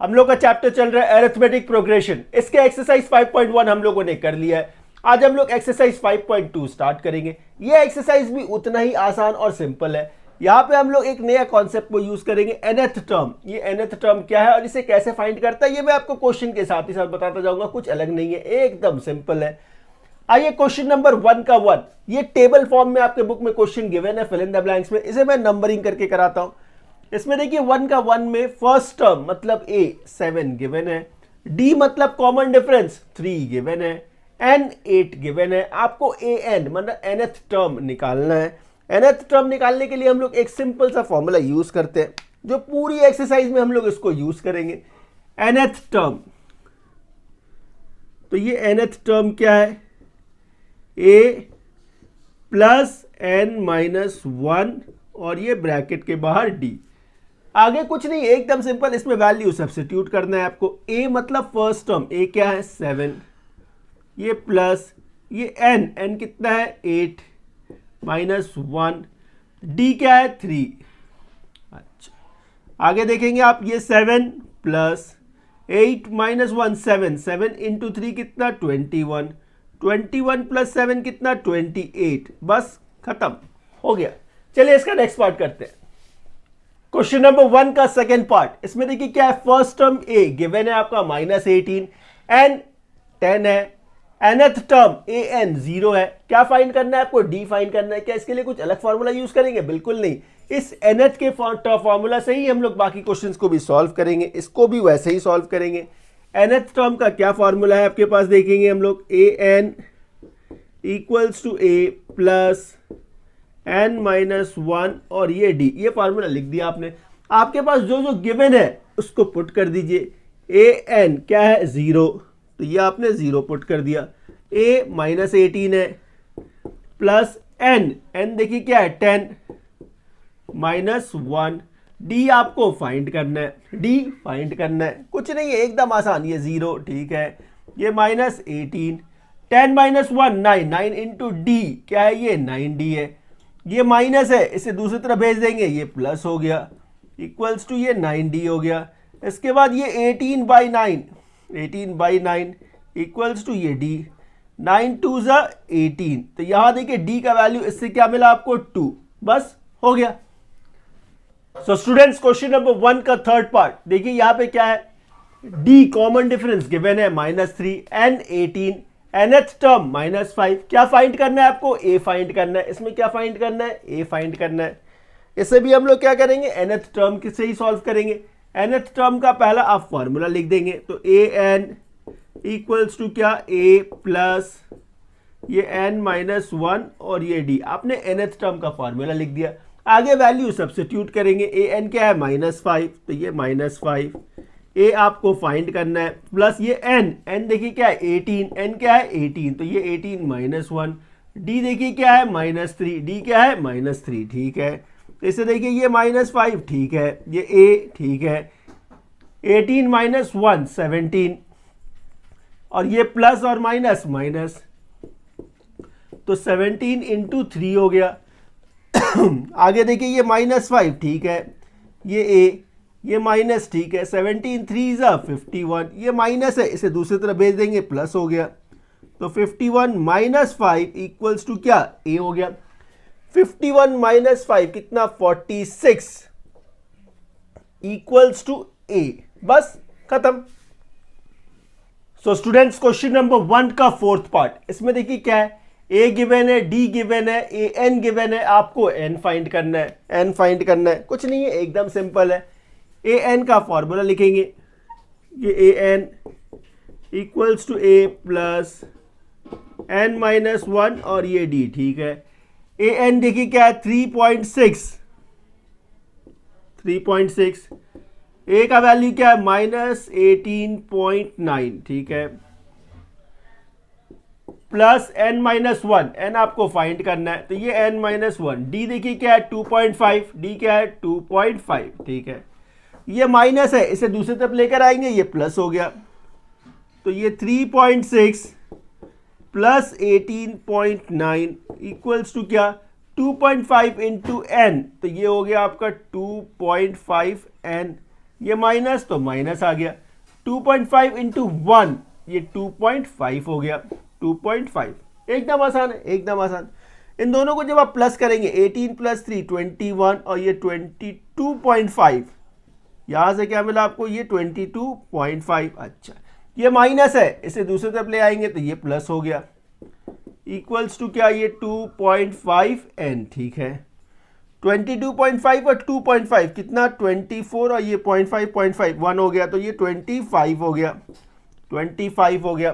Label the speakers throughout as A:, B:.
A: हम लोग का चैप्टर चल रहा है अरिथमेटिक प्रोग्रेशन। इसके एक्सरसाइज 5.1 हम लोगों ने कर लिया है। आज हम लोग एक्सरसाइज 5.2 स्टार्ट करेंगे। ये एक्सरसाइज भी उतना ही आसान और सिंपल है। यहाँ पे हम लोग एक नया कॉन्सेप्ट को यूज करेंगे, nth टर्म। ये nth टर्म क्या है और इसे कैसे फाइंड करता है ये मैं आपको क्वेश्चन के साथ ही साथ बताता जाऊंगा। कुछ अलग नहीं है, एकदम सिंपल है। आइए क्वेश्चन नंबर 1 का 1, ये टेबल फॉर्म में आपके बुक में क्वेश्चन गिवन है, फिल इन द ब्लैंक्स में। इसे मैं नंबरिंग करके कराता हूं। इसमें देखिए 1 का 1 में फर्स्ट टर्म मतलब a 7 गिवन है, d मतलब कॉमन डिफरेंस 3 गिवन है, n 8 गिवन है। आपको an मतलब nth टर्म निकालना है। nth टर्म निकालने के लिए हम लोग एक सिंपल सा फॉर्मूला यूज करते हैं, जो पूरी एक्सरसाइज में हम लोग इसको यूज करेंगे। nth टर्म, तो ये nth टर्म क्या है, a प्लस n माइनस 1 और ये ब्रैकेट के बाहर d। आगे कुछ नहीं, एकदम सिंपल, इसमें वैल्यू सब्स्टिट्यूट करना है आपको। a मतलब फर्स्ट टर्म, a क्या है 7, ये प्लस ये n कितना है 8 माइनस 1, d क्या है 3। अच्छा, आगे देखेंगे आप, ये 7 प्लस 8 माइनस 1 7 इंटू 3 कितना 21, 21 प्लस 7 कितना 28। बस खत्म हो गया। चलिए इसका नेक्स्ट पार्ट करते हैं। क्वेश्चन नंबर 1 का सेकेंड पार्ट। इसमें देखिए क्या है, फर्स्ट टर्म a गिवन है आपका माइनस 18, n 10 है, nth टर्म an 0 है। क्या फाइंड करना है आपको, d फाइंड करना है। क्या इसके लिए कुछ अलग फॉर्मूला यूज करेंगे? बिल्कुल नहीं, इस nth के फॉर्मूला से ही हम लोग बाकी क्वेश्चंस को भी सॉल्व करेंगे, इसको भी वैसे ही सॉल्व करेंगे। nth टर्म का क्या फॉर्मूला है आपके पास, देखेंगे हम लोग, an equals to a plus n minus 1 और ये d। ये फॉर्मूला लिख दिया आपने। आपके पास जो जो गिवन है उसको पुट कर दीजिए। an क्या है 0, तो ये आपने 0 पुट कर दिया। a माइनस 18 है प्लस n देखिए क्या है 10 माइनस 1, d आपको फाइंड करना है, d फाइंड करना है। कुछ नहीं है, एकदम आसान। ये 0 ठीक है, ये माइनस 18, 10 माइनस 1 9, 9 इंटू डी क्या है, ये 9d है। ये माइनस है, इसे दूसरी तरफ भेज देंगे, ये प्लस हो गया, इक्वल्स टू ये 9d हो गया। इसके बाद ये 18 बाई 9 इक्वल्स टू ये d, 9 2 ज़ा 18। तो यहां देखिए d का वैल्यू इससे क्या मिला आपको 2। बस हो गया। सो स्टूडेंट्स, क्वेश्चन नंबर 1 का थर्ड पार्ट देखिए, यहां पे क्या है, d कॉमन डिफरेंस गिवन है minus 3, n 18, nth term minus 5। क्या फाइंड करना है आपको, a फाइंड करना है। इसमें क्या फाइंड करना है, a फाइंड करना है। इसे भी हम लोग क्या करेंगे, nth टर्म से ही सॉल्व करेंगे। nth टर्म का पहला आप फॉर्मूला लिख देंगे, तो an इक्वल्स टू क्या, a प्लस ये n माइनस 1 और ये d। आपने nth टर्म का फॉर्मूला लिख दिया। आगे वैल्यू सब्स्टिट्यूट करेंगे। an क्या है माइनस 5, तो ये माइनस 5, a आपको फाइंड करना है, प्लस ये n देखिए क्या है 18, n क्या है 18, तो ये 18 माइनस 1, d देखिए क्या है माइनस 3, d क्या है माइनस 3 ठीक है। तो इसे देखिए ये माइनस 5 ठीक है, ये a ठीक है, 18 माइनस 1 17 और ये प्लस और माइनस माइनस, तो 17 इंटू 3 हो गया। आगे देखिए ये माइनस 5 ठीक है, ये a, ये माइनस ठीक है, 17 3 ज़ा 51, ये माइनस है, इसे दूसरी तरफ भेज देंगे, प्लस हो गया। तो 51 माइनस 5 इक्वल्स टू क्या, a हो गया। 51 माइनस 5 कितना 46 इक्वल्स टू a। बस खत्म। सो स्टूडेंट्स, क्वेश्चन नंबर 1 का फोर्थ पार्ट। इसमें देखिए क्या है, a गिवन है, d गिवन है, an गिवन है, आपको n फाइंड करना है, n फाइंड करना है। कुछ नहीं है, एकदम सिंपल है। an का फॉर्मूला लिखेंगे, ये an equals to a plus n minus 1 और ये d ठीक है। an देखिए क्या है 3.6, a का वैल्यू क्या है माइनस 18.9 ठीक है, प्लस n माइनस 1, n आपको फाइंड करना है, तो ये n माइनस 1, d देखिए क्या है 2.5, d क्या है 2.5 ठीक है। ये माइनस है, इसे दूसरी तरफ लेकर आएंगे, ये प्लस हो गया, तो ये 3.6 प्लस 18.9 इक्वल्स टू क्या 2.5 इंटू n, तो ये हो गया आपका 2.5 n ये माइनस तो माइनस आ गया, 2.5 इंटू 1 ये 2.5 हो गया, 2.5। एकदम आसान है, एकदम आसान। इन दोनों को जब आप प्लस करेंगे 18 प्लस 3 21 और ये 22.5, यहां से क्या मिला आपको, ये 22.5। अच्छा, ये माइनस है, इसे दूसरी तरफ ले आएंगे तो ये प्लस हो गया, इक्वल्स टू क्या, ये 2.5n। ठीक है, 22.5 और 2.5 कितना, 24 और ये 0.5 1 हो गया, तो ये 25 हो गया, 25 हो गया।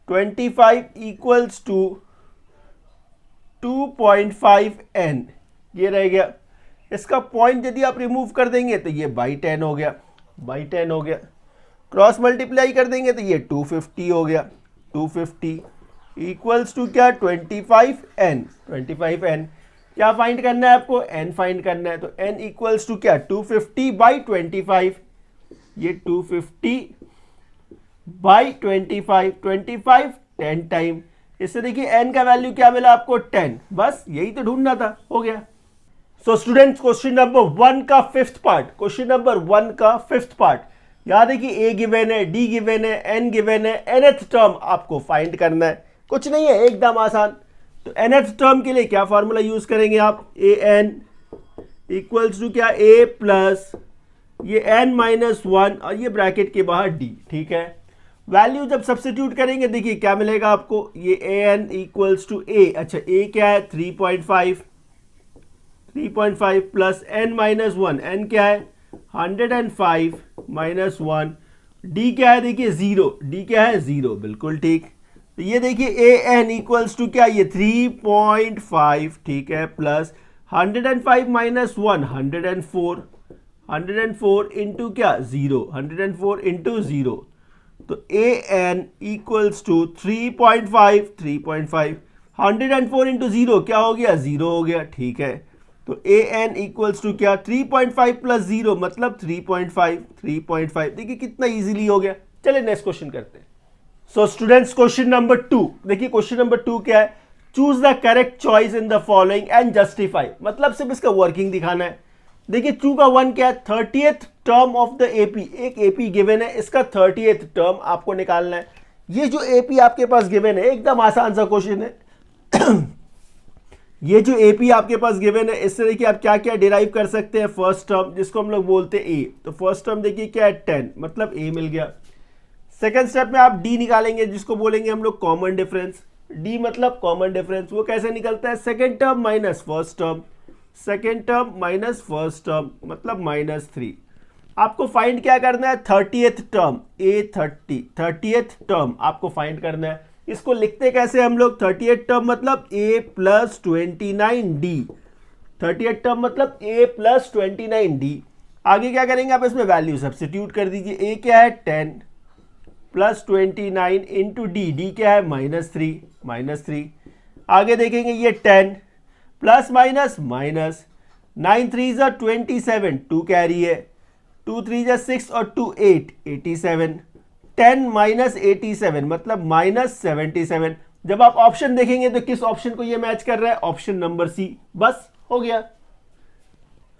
A: 25 इक्वल्स टू 2.5n, ये रह गया। इसका पॉइंट यदि आप रिमूव कर देंगे तो ये बाई 10 हो गया, बाई 10 हो गया। क्रॉस मल्टीप्लाई कर देंगे तो ये 250 हो गया, 250 इक्वल्स टू क्या, 25n। 25n क्या फाइंड करना है आपको, n फाइंड करना है, तो n इक्वल्स टू क्या, 250 बाई 25, ये 250 बाई 25, 25 10 टाइम। इससे देखिए n का वैल्यू क्या मिला आपको, 10। बस यही तो ढूंढना था, हो गया। सो स्टूडेंट्स, क्वेश्चन नंबर 1 का फिफ्थ पार्ट, क्वेश्चन नंबर 1 का फिफ्थ पार्ट। याद है कि a गिवन है, d गिवन है, n गिवन है, nth टर्म आपको फाइंड करना है। कुछ नहीं है, एकदम आसान। तो nth टर्म के लिए क्या फॉर्मूला यूज करेंगे आप, an इक्वल्स टू क्या, a प्लस ये n माइनस 1 और ये ब्रैकेट के बाहर d। ठीक है, वैल्यू जब सब्स्टिट्यूट करेंगे देखिए क्या मिलेगा आपको, ये an इक्वल्स टू a। अच्छा, a क्या है, 3.5 प्लस n माइनस 1, n क्या है 105 माइनस 1, d क्या है देखिए 0, d क्या है 0, बिल्कुल ठीक। तो ये देखिए an इक्वल्स टू क्या, ये 3.5। ठीक है, प्लस 105 माइनस 1 104, 104 इंटू क्या 0, 104 इंटू 0, तो an इक्वल्स टू 3.5, 3.5 104 इंटू 0 क्या हो गया, 0 हो गया। ठीक है, तो an इक्वल्स टू क्या, 3.5 प्लस 0 मतलब 3.5, 3.5। देखिए कितना इजीली हो गया। चलिए नेक्स्ट क्वेश्चन करते हैं। सो स्टूडेंट्स, क्वेश्चन नंबर 2, देखिए क्वेश्चन नंबर 2 क्या है, choose the correct choice in the following and justify. मतलब सिर्फ इसका वर्किंग दिखाना है। देखिए 2 का 1 क्या है, 30th term of the AP. एक एपी गिवन है, इसका 30th टर्म आपको निकालना है। ये जो एपी आपके पास गिवन है, एकदम आसान सा क्वेश्चन है। ये जो एपी आपके पास गिवन है, इससे देखिए आप क्या क्या डिराइव कर सकते हैं। फर्स्ट टर्म जिसको हम लोग बोलते हैं ए, तो फर्स्ट टर्म देखिए क्या है 10, मतलब ए मिल गया। सेकंड स्टेप में आप डी निकालेंगे, जिसको बोलेंगे हम लोग कॉमन डिफरेंस। डी मतलब कॉमन डिफरेंस, वो कैसे निकलता है, second term minus first term, second term minus first term मतलब -3। आपको फाइंड क्या करना है, 30th term, A30 30th term आपको फाइंड करना है। इसको लिखते कैसे हम लोग, 30th टर्म मतलब a plus 29d, 30th term मतलब a प्लस 29d। आगे क्या करेंगे आप, इसमें वैल्यू सब्स्टिट्यूट कर दीजिए। a क्या है 10 प्लस 29 इंटू डी क्या है -3। आगे देखेंगे ये 10 प्लस माइनस माइनस, 9 3 जा 27, 2 कैरी है, 2 3 जा 6 और 2 8, 87। 10 माइनस 87 मतलब -77। जब आप ऑप्शन देखेंगे तो किस ऑप्शन को ये मैच कर रहा है, ऑप्शन नंबर सी। बस हो गया।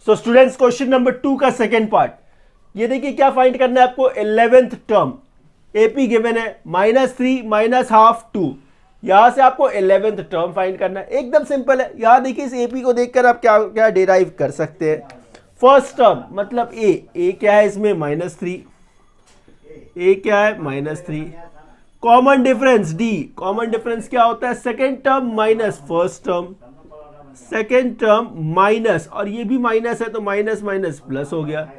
A: सो स्टूडेंट्स, क्वेश्चन नंबर 2 का सेकेंड पार्ट, ये देखिए क्या फाइंड करना है आपको, 11th टर्म एपी गिवन है, -3 माइनस हाफ 2। यहां से आपको 11th टर्म फाइंड करना है। एकदम सिंपल है। यहां देखिए इस एपी को देखकर आप क्या क्या डिराइव कर सकते हैं। फर्स्ट टर्म मतलब ए क्या है इसमें -3, ए क्या है -3। Common difference D, common difference क्या होता है, second term minus first term, second term minus, और ये भी माइनस है तो माइनस माइनस प्लस हो गया।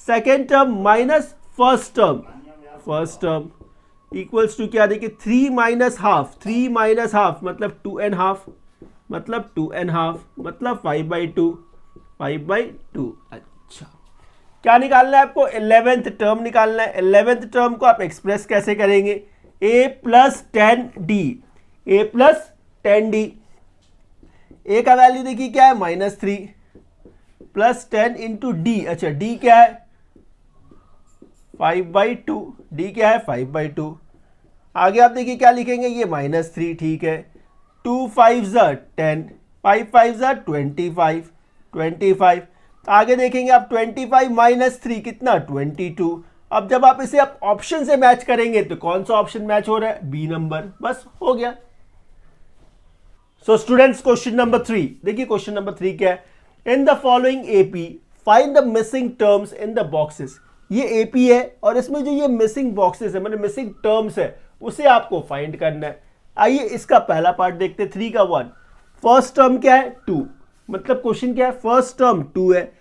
A: Second term minus first term, first term equals to क्या, देखिए 3 माइनस हाफ, 3 माइनस हाफ मतलब 2.5, मतलब 2.5 मतलब 5/2, 5/2। अच्छा, क्या निकालना है आपको, 11th टर्म निकालना है। 11th टर्म को आप एक्सप्रेस कैसे करेंगे, a plus 10d, a plus 10d। a का वैल्यू देखिए क्या है -3 प्लस 10 इंटू डी। अच्छा, d क्या है 5/2, d क्या है 5/2। आगे आप देखिए क्या लिखेंगे, ये -3। ठीक है, 2 5 10, 5 5 25, आगे देखेंगे आप 25 माइनस 3 कितना 22। अब जब आप इसे आप ऑप्शन से मैच करेंगे तो कौन सा ऑप्शन मैच हो रहा है, बी नंबर, बस हो गया। सो स्टूडेंट्स क्वेश्चन नंबर 3 देखिए, क्वेश्चन नंबर 3 क्या है, in the following AP find the missing terms in the boxes. ये एपी है और इसमें जो ये मिसिंग बॉक्सेस है मतलब मिसिंग टर्म्स है उसे आपको फाइंड करना है। आइए इसका पहला पार्ट देखते हैं, 3 का 1। फर्स्ट टर्म क्या है 2, मतलब क्वेश्चन क्या है, फर्स्ट टर्म 2 है,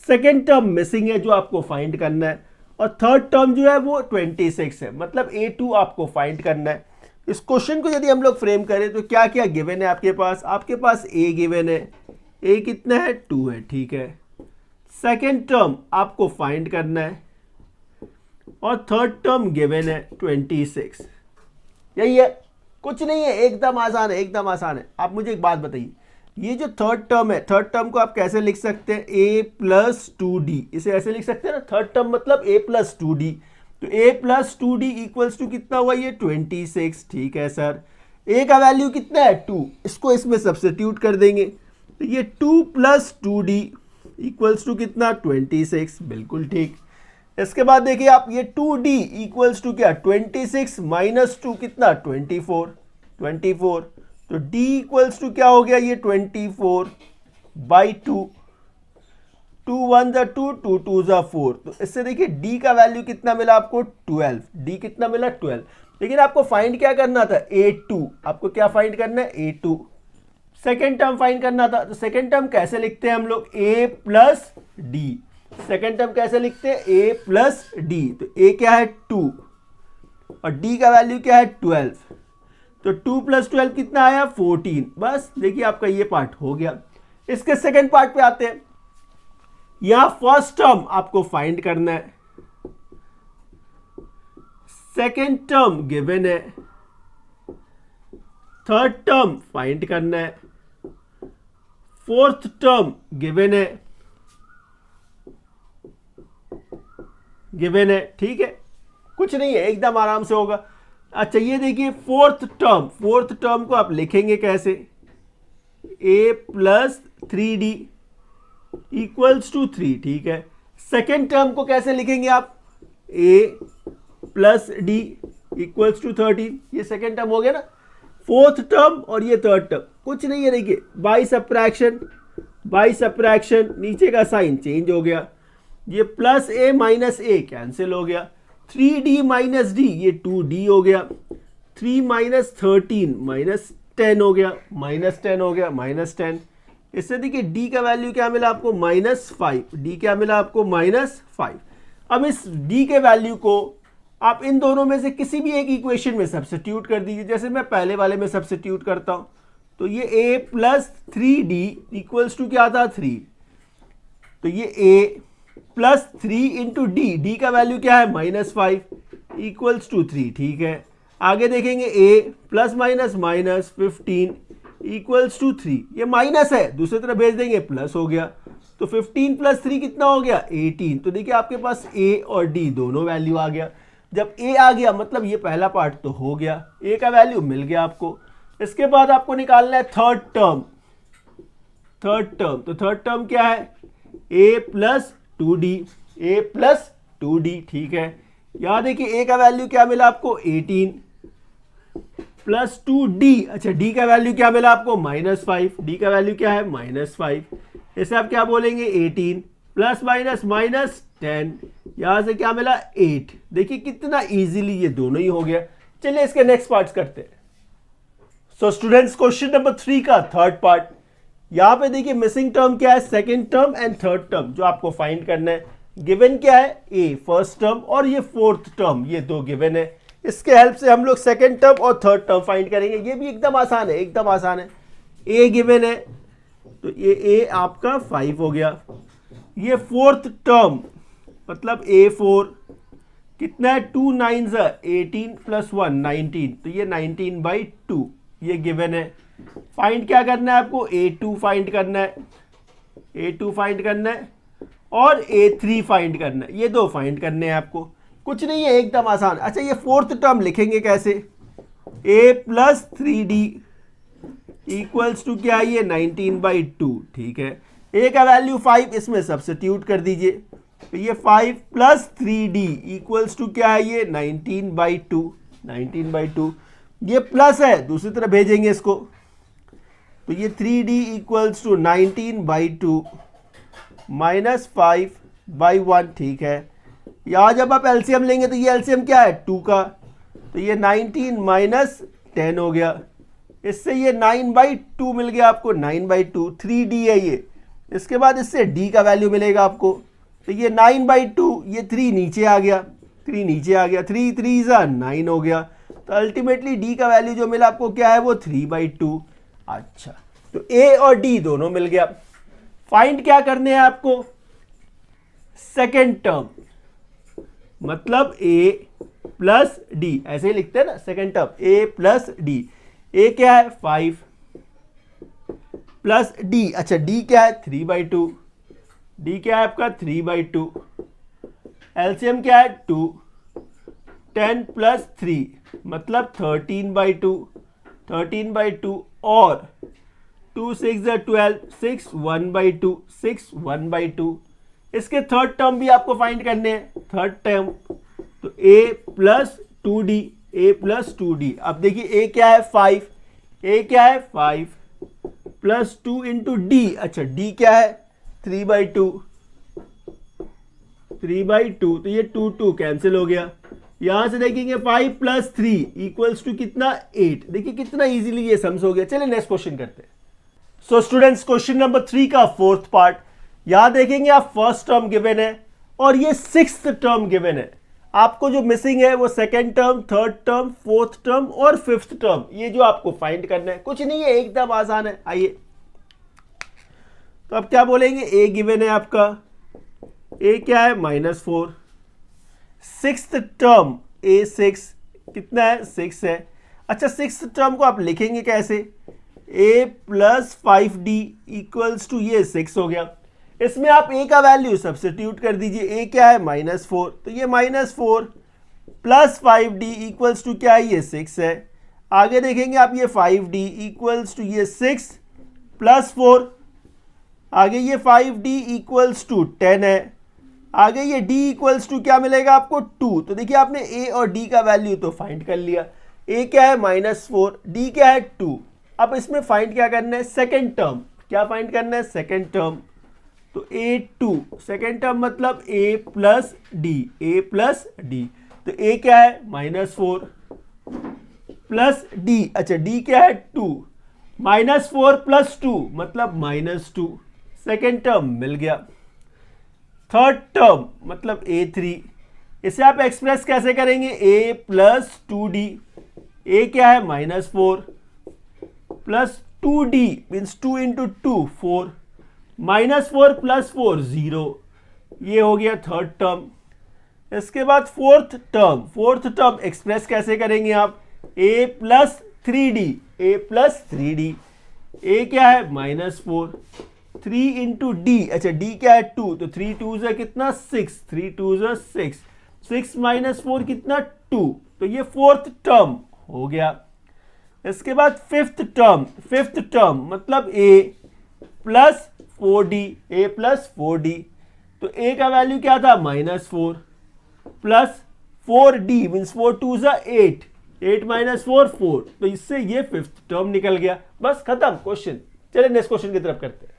A: सेकेंड टर्म मिसिंग है जो आपको फाइंड करना है, और थर्ड टर्म जो है वो 26 है, मतलब A2 आपको फाइंड करना है। इस क्वेश्चन को यदि हम लोग फ्रेम करें तो क्या क्या गिवन है आपके पास A गिवन है, A कितना है 2 है, ठीक है। सेकेंड टर्म आपको फाइंड करना है और थर्ड टर्म गिवन है 26। यही है, कुछ नहीं है, एकदम आसान है, एकदम आसान है। आप मुझे एक बात बताइए, ये जो थर्ड टर्म है, थर्ड टर्म को आप कैसे लिख सकते हैं, a प्लस 2d, इसे ऐसे लिख सकते हैं ना, थर्ड टर्म मतलब a प्लस 2d, तो a plus 2d equals to कितना हुआ, ये 26, ठीक है सर। a का वैल्यू कितना है 2, इसको इसमें सब्स्टिट्यूट कर देंगे तो ये 2 प्लस 2d इक्वल्स टू कितना 26, बिल्कुल ठीक। इसके बाद देखिए आप, ये 2d इक्वल्स टू क्या 26 माइनस 2 कितना 24, तो d इक्वल्स टू क्या हो गया, ये 24 बाई 2, 2 1 जा 2, 2 2 जा 4, तो इससे देखिए d का वैल्यू कितना मिला आपको 12, d कितना मिला 12। लेकिन आपको फाइंड क्या करना था, A2, आपको क्या फाइंड करना है A2, सेकेंड टर्म फाइंड करना था। तो सेकेंड टर्म कैसे लिखते हैं हम लोग, a plus D, second term कैसे लिखते हैं a प्लस डी, तो a क्या है 2 और d का वैल्यू क्या है 12, तो 2 प्लस 12 कितना आया 14। बस देखिए आपका ये पार्ट हो गया। इसके सेकेंड पार्ट पे आते हैं, यहां फर्स्ट टर्म आपको फाइंड करना है, सेकेंड टर्म गिवन है, थर्ड टर्म फाइंड करना है, फोर्थ टर्म गिवन है, ठीक है, कुछ नहीं है, एकदम आराम से होगा। अच्छा ये देखिए फोर्थ टर्म को आप लिखेंगे कैसे, a plus 3d equals to 3, ठीक है। सेकेंड टर्म को कैसे लिखेंगे आप, a plus d equals to 13, ये सेकेंड टर्म हो गया ना। फोर्थ टर्म और ये थर्ड टर्म, कुछ नहीं है, देखिए बाई सब्ट्रैक्शन, नीचे का साइन चेंज हो गया, ये plus a minus a cancel हो गया, 3d माइनस d ये 2d हो गया, 3 माइनस 13 माइनस 10 हो गया, माइनस 10। इससे देखिए d का वैल्यू क्या मिला आपको -5, d क्या मिला आपको -5। अब इस d के वैल्यू को आप इन दोनों में से किसी भी एक इक्वेशन में सब्स्टिट्यूट कर दीजिए, जैसे मैं पहले वाले में सब्स्टिट्यूट करता हूं, तो ये a plus 3d equals to क्या था 3, तो ये a प्लस 3 इंटू डी का वैल्यू क्या है -5 इक्वल्स टू 3, ठीक है। आगे देखेंगे a plus minus 15 equals to 3, ये माइनस है, दूसरी तरफ भेज देंगे प्लस हो गया, तो 15 प्लस 3 कितना हो गया 18। तो देखिए आपके पास a और d दोनों वैल्यू आ गया। जब a आ गया मतलब ये पहला पार्ट तो हो गया, a का वैल्यू मिल गया आपको। इसके बाद आपको निकालना है थर्ड टर्म, तो थर्ड टर्म क्या है a प्लस 2d, ठीक है। यहां देखिए a का वैल्यू क्या मिला आपको 18 प्लस 2d, अच्छा d का वैल्यू क्या मिला आपको -5, d का वैल्यू क्या है -5, इसे आप क्या बोलेंगे 18 प्लस माइनस 10, यहां से क्या मिला 8। देखिए कितना इजीली ये दोनों ही हो गया। चलिए इसके नेक्स्ट पार्ट्स करते हैं। सो स्टूडेंट्स क्वेश्चन नंबर 3 का थर्ड पार्ट, यहां पे देखिए मिसिंग टर्म क्या है, second term and third term जो आपको फाइंड करना है। गिवन क्या है a फर्स्ट टर्म और ये फोर्थ टर्म, ये दो गिवन है। इसके हेल्प से हम लोग सेकंड टर्म और थर्ड टर्म फाइंड करेंगे। ये भी एकदम आसान है, a गिवन है तो ये a आपका 5 हो गया। ये फोर्थ टर्म मतलब a4 कितना है 2 9 18 प्लस 1 19, तो ये 19/2 ये गिवन है। फाइंड क्या करना है आपको, a2 फाइंड करना है और a3 फाइंड करना है, ये दो फाइंड करने हैं आपको, कुछ नहीं है, एकदम आसान। अच्छा ये फोर्थ टर्म लिखेंगे कैसे, a plus 3d equals to क्या है ये 19/2, ठीक है। ए का वैल्यू 5, इसमें सब्स्टिट्यूट कर दीजिए, तो ये 5 प्लस 3d इक्वल्स टू क्या है, ये 19/2, 19/2। ये प्लस है, दूसरी तरफ भेजेंगे इसको, तो ये 3d इक्वल्स टू 19/2 माइनस 5/1, ठीक है। यहाँ जब आप एलसीएम लेंगे तो ये एलसीएम क्या है, 2 का, तो ये 19 माइनस 10 हो गया, इससे ये 9/2 मिल गया आपको, 9/2, 3d है ये। इसके बाद इससे d का वैल्यू मिलेगा आपको, तो ये 9/2, ये 3 नीचे आ गया, 3 नीचे आ गया, 3 3 9 हो गया, तो अल्टीमेटली d का वैल्यू जो मिला आपको क्या है, वो 3/2। अच्छा, तो a और d दोनों मिल गया। फाइंड क्या करने हैं आपको, सेकेंड टर्म, मतलब a प्लस d, ऐसे ही लिखते हैं ना second term, a plus d। a क्या है 5 प्लस d, अच्छा d क्या है 3/2, d क्या है आपका 3/2, एलसीएम क्या है 2, 10 प्लस 3 मतलब 13/2, 13/2 और 2 6 12, 6 1/2, 6 1/2। इसके थर्ड टर्म भी आपको फाइंड करने हैं, थर्ड टर्म, तो a plus 2d, a plus 2d। अब देखिए a क्या है 5, a क्या है 5 प्लस 2 इंटू डी, अच्छा d क्या है 3/2, 3/2, तो ये 2 2 कैंसिल हो गया। यहां से देखेंगे 5 प्लस 3 इक्वल्स टू कितना 8। देखिए कितना इजीली ये सम्स हो गया। चलिए नेक्स्ट क्वेश्चन करते हैं। सो स्टूडेंट्स, क्वेश्चन नंबर 3 का फोर्थ पार्ट, यहां देखेंगे आप फर्स्ट टर्म गिवन है और ये सिक्स्थ टर्म गिवन है। आपको जो मिसिंग है वो second term, third term, fourth term और फिफ्थ टर्म, ये जो आपको फाइंड करना है। कुछ नहीं है, एकदम आसान है। आइए, तो अब क्या बोलेंगे, ए गिवन है आपका, ए क्या है -4, सिक्स्थ टर्म ए 6, कितना है 6 है। अच्छा, सिक्स्थ टर्म को आप लिखेंगे कैसे, a plus 5d equals to ये 6 हो गया। इसमें आप a का वैल्यू सब्स्टिट्यूट कर दीजिए, a क्या है -4, तो ये -4 प्लस 5d इक्वल्स टू क्या है, ये 6 है। आगे देखेंगे आप, ये 5d इक्वल्स टू ये 6 प्लस 4, आगे ये 5d इक्वल्स टू 10 है, आगे ये d इक्वल्स टू क्या मिलेगा आपको 2। तो देखिए आपने a और d का वैल्यू तो फाइंड कर लिया, a क्या है -4, d क्या है 2। अब इसमें फाइंड क्या करना है, सेकेंड टर्म, क्या फाइंड करना है, सेकेंड टर्म, तो a2, सेकेंड टर्म मतलब a plus D, a plus D, तो a क्या है -4 प्लस d, अच्छा d क्या है 2, -4 प्लस 2 मतलब -2, सेकेंड टर्म मिल गया। थर्ड टर्म मतलब a3, इसे आप एक्सप्रेस कैसे करेंगे, a प्लस 2d, a क्या है -4 plus 2d means 2 into 2 4, -4 plus 4 0, ये हो गया थर्ड टर्म। इसके बाद फोर्थ टर्म एक्सप्रेस कैसे करेंगे आप, a plus 3d, a plus 3d, a क्या है -4, 3 इंटू डी, अच्छा d क्या है 2, तो 3 2 से कितना 6, 3 2 से 6, 6 -4 कितना 2, तो ये फोर्थ टर्म हो गया। इसके बाद फिफ्थ टर्म मतलब a plus 4d, a plus 4d, तो a का वैल्यू क्या था -4 प्लस 4d मीन्स 4 2 जा 8, 8 -4 4, तो इससे ये फिफ्थ टर्म निकल गया। बस खत्म क्वेश्चन। चलिए नेक्स्ट क्वेश्चन की तरफ करते हैं।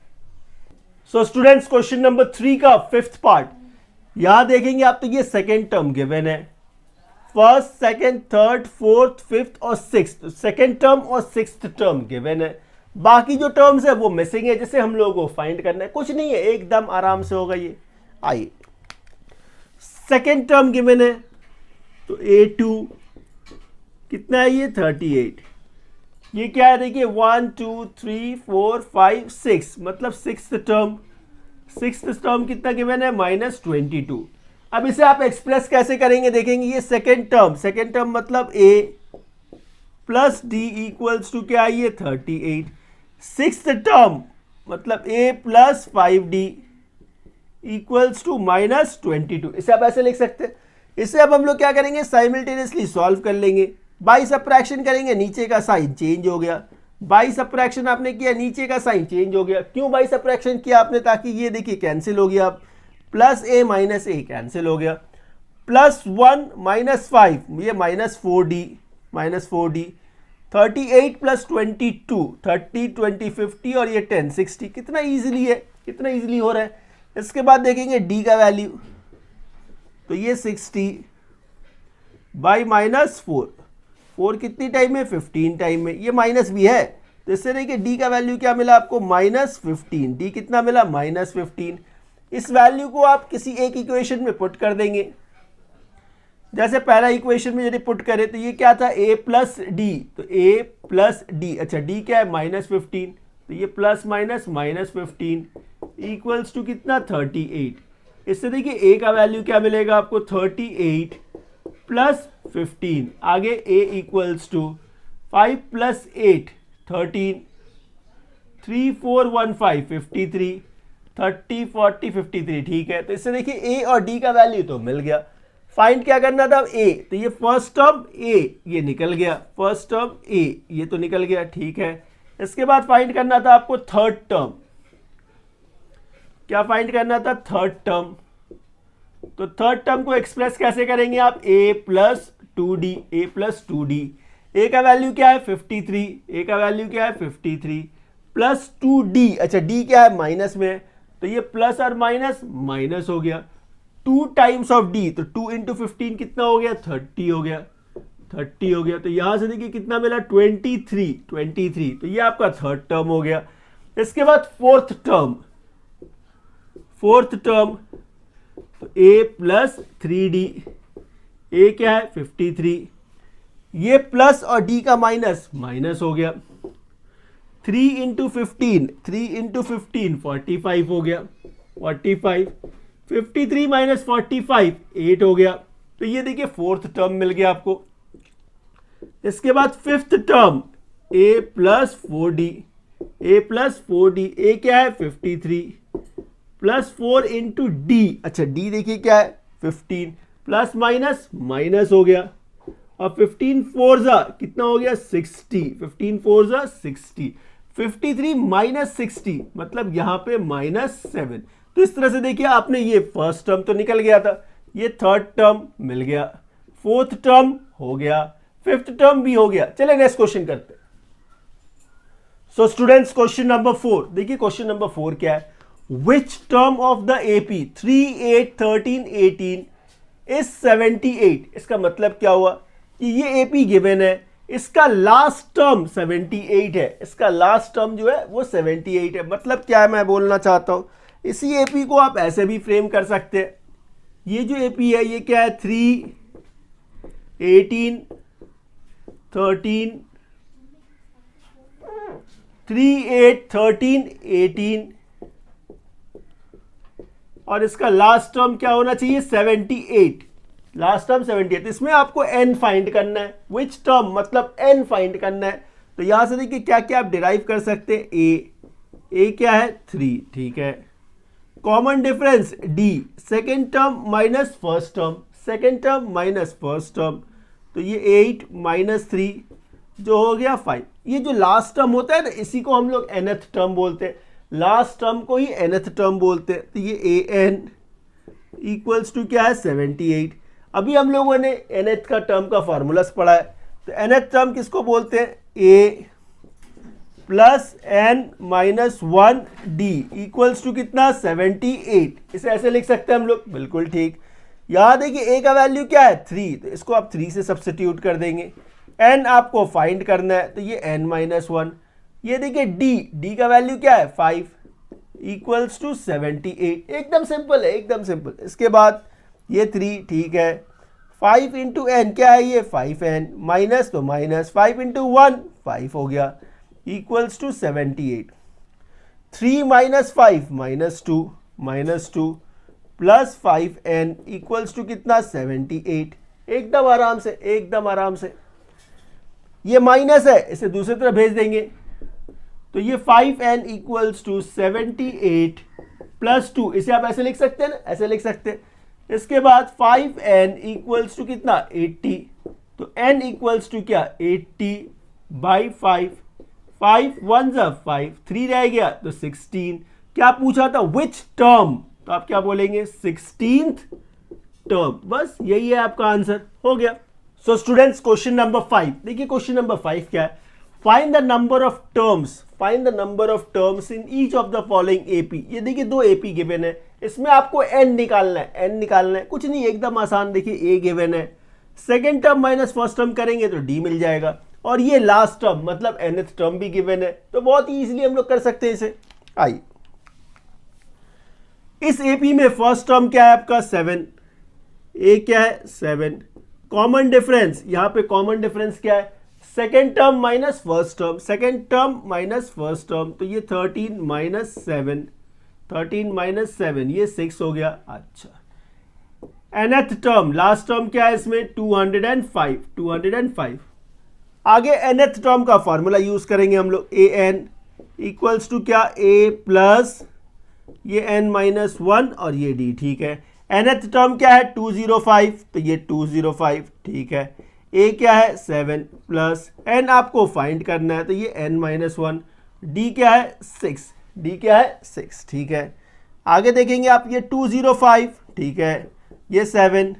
A: सो स्टूडेंट्स, क्वेश्चन नंबर 3 का फिफ्थ पार्ट, यहां देखेंगे आप, तो ये सेकेंड टर्म गिवन है, first second third fourth fifth और सिक्स्थ, सेकेंड टर्म और सिक्स्थ टर्म गिवन है। बाकी जो टर्म्स है वो मिसिंग है, जिसे हम लोगों को फाइंड करना है। कुछ नहीं है, एकदम आराम से होगा ये। आइए, सेकेंड टर्म गिवन है, तो a2 कितना है, ये 38, ये क्या है देखिए 1 2 3 4 5 6 मतलब सिक्स्थ टर्म कितना गिवन है -22। अब इसे आप एक्सप्रेस कैसे करेंगे देखेंगे, ये सेकेंड टर्म मतलब a plus d equals to क्या है, ये 38। सिक्स्थ टर्म मतलब a plus 5d equals to -22। इसे आप ऐसे लिख सकते हैं। इसे अब हम लोग क्या करेंगे, साइमल्टेनियसली सॉल्व कर लेंगे, बाई सबट्रैक्शन करेंगे, नीचे का साइन चेंज हो गया, बाई सब्ट्रैक्शन आपने किया, नीचे का साइन चेंज हो गया। क्यों बाई सब्ट्रैक्शन किया आपने? ताकि ये देखिए कैंसिल हो गया, प्लस ए माइनस ए कैंसिल हो गया, प्लस 1 माइनस 5 ये माइनस 4d 38 प्लस 22 30 20 50 और ये 10 60। कितना इजीली है, कितना इजीली हो रहा है। इसके बाद देखेंगे d का वैल्यू, तो ये 60 बाई माइनस 4 कितनी टाइम में? 15 टाइम में। ये माइनस भी है, तो इससे देखिए d का वैल्यू क्या मिला आपको? -15। d कितना मिला? -15। इस वैल्यू को आप किसी एक इक्वेशन में पुट कर देंगे। जैसे पहला इक्वेशन में यदि पुट करें तो ये क्या था? a प्लस डी, तो a प्लस डी, अच्छा d क्या है? -15, तो ये प्लस माइनस -15 इक्वल्स टू कितना? 38। इससे देखिए a का वैल्यू क्या मिलेगा आपको? 38 प्लस 15। आगे a इक्वल्स टू 5 प्लस 8 13 3 4 1 5 53 30 40 53। ठीक है, तो इससे देखिए a और d का वैल्यू तो मिल गया। फाइंड क्या करना था? a, तो ये फर्स्ट टर्म a ये निकल गया, फर्स्ट टर्म a ये तो निकल गया। ठीक है, इसके बाद फाइंड करना था आपको थर्ड टर्म। क्या फाइंड करना था? Third term. तो थर्ड टर्म को एक्सप्रेस कैसे करेंगे आप? a plus 2d, a plus 2d। a का वैल्यू क्या है? 53, a का वैल्यू क्या है? 53 प्लस 2d, अच्छा d क्या है? माइनस में, तो ये प्लस और माइनस माइनस हो गया। 2 टाइम्स ऑफ d, तो 2 इंटू 15 कितना हो गया? 30 हो गया, 30 हो गया। तो यहां से देखिए कितना मिला? 23। तो ये आपका थर्ड टर्म हो गया। इसके बाद फोर्थ टर्म, तो a प्लस 3d, a क्या है? 53, ये प्लस और d का माइनस माइनस हो गया। 3 इंटू 15 45 हो गया, 45 53 माइनस 45 8 हो गया। तो ये देखिए फोर्थ टर्म मिल गया आपको। इसके बाद fifth term a plus 4d, a क्या है? 53 प्लस 4 इंटू डी, अच्छा d देखिए क्या है? 15 प्लस माइनस माइनस हो गया, और 15 4 जा कितना हो गया? 60, 15 4 जा 60, 53 माइनस 60 मतलब यहां पे -7। तो इस तरह से देखिए आपने ये फर्स्ट टर्म तो निकल गया था, ये थर्ड टर्म मिल गया, फोर्थ टर्म हो गया, फिफ्थ टर्म भी हो गया। चले नेक्स्ट क्वेश्चन करते हैं। सो स्टूडेंट्स क्वेश्चन नंबर 4 देखिए, क्वेश्चन नंबर 4 क्या है? विच term of the AP 3 8 13 18 is 78। इसका मतलब क्या हुआ कि ये एपी गिवन है, इसका लास्ट टर्म 78 है, इसका लास्ट टर्म जो है वो 78 है। मतलब क्या है मैं बोलना चाहता हूं, इसी एपी को आप ऐसे भी फ्रेम कर सकते हैं। ये जो एपी है ये क्या है? 3 18 13 3 8 13 18 और इसका लास्ट टर्म क्या होना चाहिए? 78, लास्ट टर्म 78। इसमें आपको n फाइंड करना है, विच टर्म मतलब n फाइंड करना है। तो यहां से देखिए क्या क्या आप डिराइव कर सकते हैं। a क्या है? 3, ठीक है। Common difference d, second term minus first term, second term minus first term, तो ये 8 माइनस 3 जो हो गया 5। ये जो लास्ट टर्म होता है ना, इसी को हम लोग nth टर्म बोलते हैं, लास्ट टर्म को ही nth टर्म बोलते हैं। तो ये an इक्वल्स टू क्या है? 78। अभी हम लोगों ने nth का टर्म का फार्मूला पढ़ा है, तो nth टर्म किसको बोलते हैं? a plus n minus 1 d equals to कितना? 78। इसे ऐसे लिख सकते हैं हम लोग, बिल्कुल ठीक। यहां देखिए a का वैल्यू क्या है? 3, तो इसको आप 3 से सब्स्टिट्यूट कर देंगे। n आपको फाइंड करना है, तो ये n माइनस 1। ये देखिए d का वैल्यू क्या है? 5 इक्वल्स टू 78। एकदम सिंपल है, एकदम सिंपल। इसके बाद ये 3, ठीक है। 5 इंटू एन क्या है? ये 5n माइनस, तो माइनस 5 इंटू 1 5 हो गया equals to 78। 3 minus 5 minus 2 plus 5n equals to कितना? 78। एकदम आराम से, एकदम आराम से। ये माइनस है, इसे दूसरी तरफ भेज देंगे, तो ये 5n इक्वल्स टू 78 प्लस 2, इसे आप ऐसे लिख सकते हैं ना, ऐसे लिख सकते हैं। इसके बाद 5n इक्वल्स टू कितना? 80, तो n इक्वल्स टू क्या? 80 बाई 5, 5 1 जा 5, 3 रह गया तो 16। क्या पूछा था, विच टर्म, तो आप क्या बोलेंगे 16th टर्म। बस यही है आपका आंसर, हो गया। सो स्टूडेंट्स क्वेश्चन नंबर 5, देखिए क्वेश्चन नंबर 5 क्या है, find the number of terms, find the number of terms in each of the following AP. ये देखिए दो एपी गिवन है, इसमें आपको n निकालना है, n निकालना है, कुछ नहीं एकदम आसान। देखिए a गिवन है, second term minus first term करेंगे तो d मिल जाएगा, और ये लास्ट टर्म मतलब nth टर्म भी गिवन है, तो बहुत ही इजीली हम लोग कर सकते हैं इसे। आइए, इस एपी में फर्स्ट टर्म क्या है आपका 7, a क्या है 7, कॉमन डिफरेंस, यहां पे कॉमन डिफरेंस क्या है, second term minus first term, second term minus first term, तो ये 13 माइनस 7, 13 माइनस 7 ये 6 हो गया। अच्छा, nth टर्म, लास्ट टर्म क्या है इसमें 205, 205। आगे nth टर्म का फॉर्मूला यूज करेंगे हम लोग, an इक्वल्स टू क्या, a प्लस ये n माइनस 1 और ये d, ठीक है। nth टर्म क्या है 205, तो ये 205, ठीक है। a क्या है 7 प्लस n आपको फाइंड करना है, तो ये n माइनस 1, d क्या है 6, d क्या है 6, ठीक है। आगे देखेंगे आप, ये 205, ठीक है, ये 7,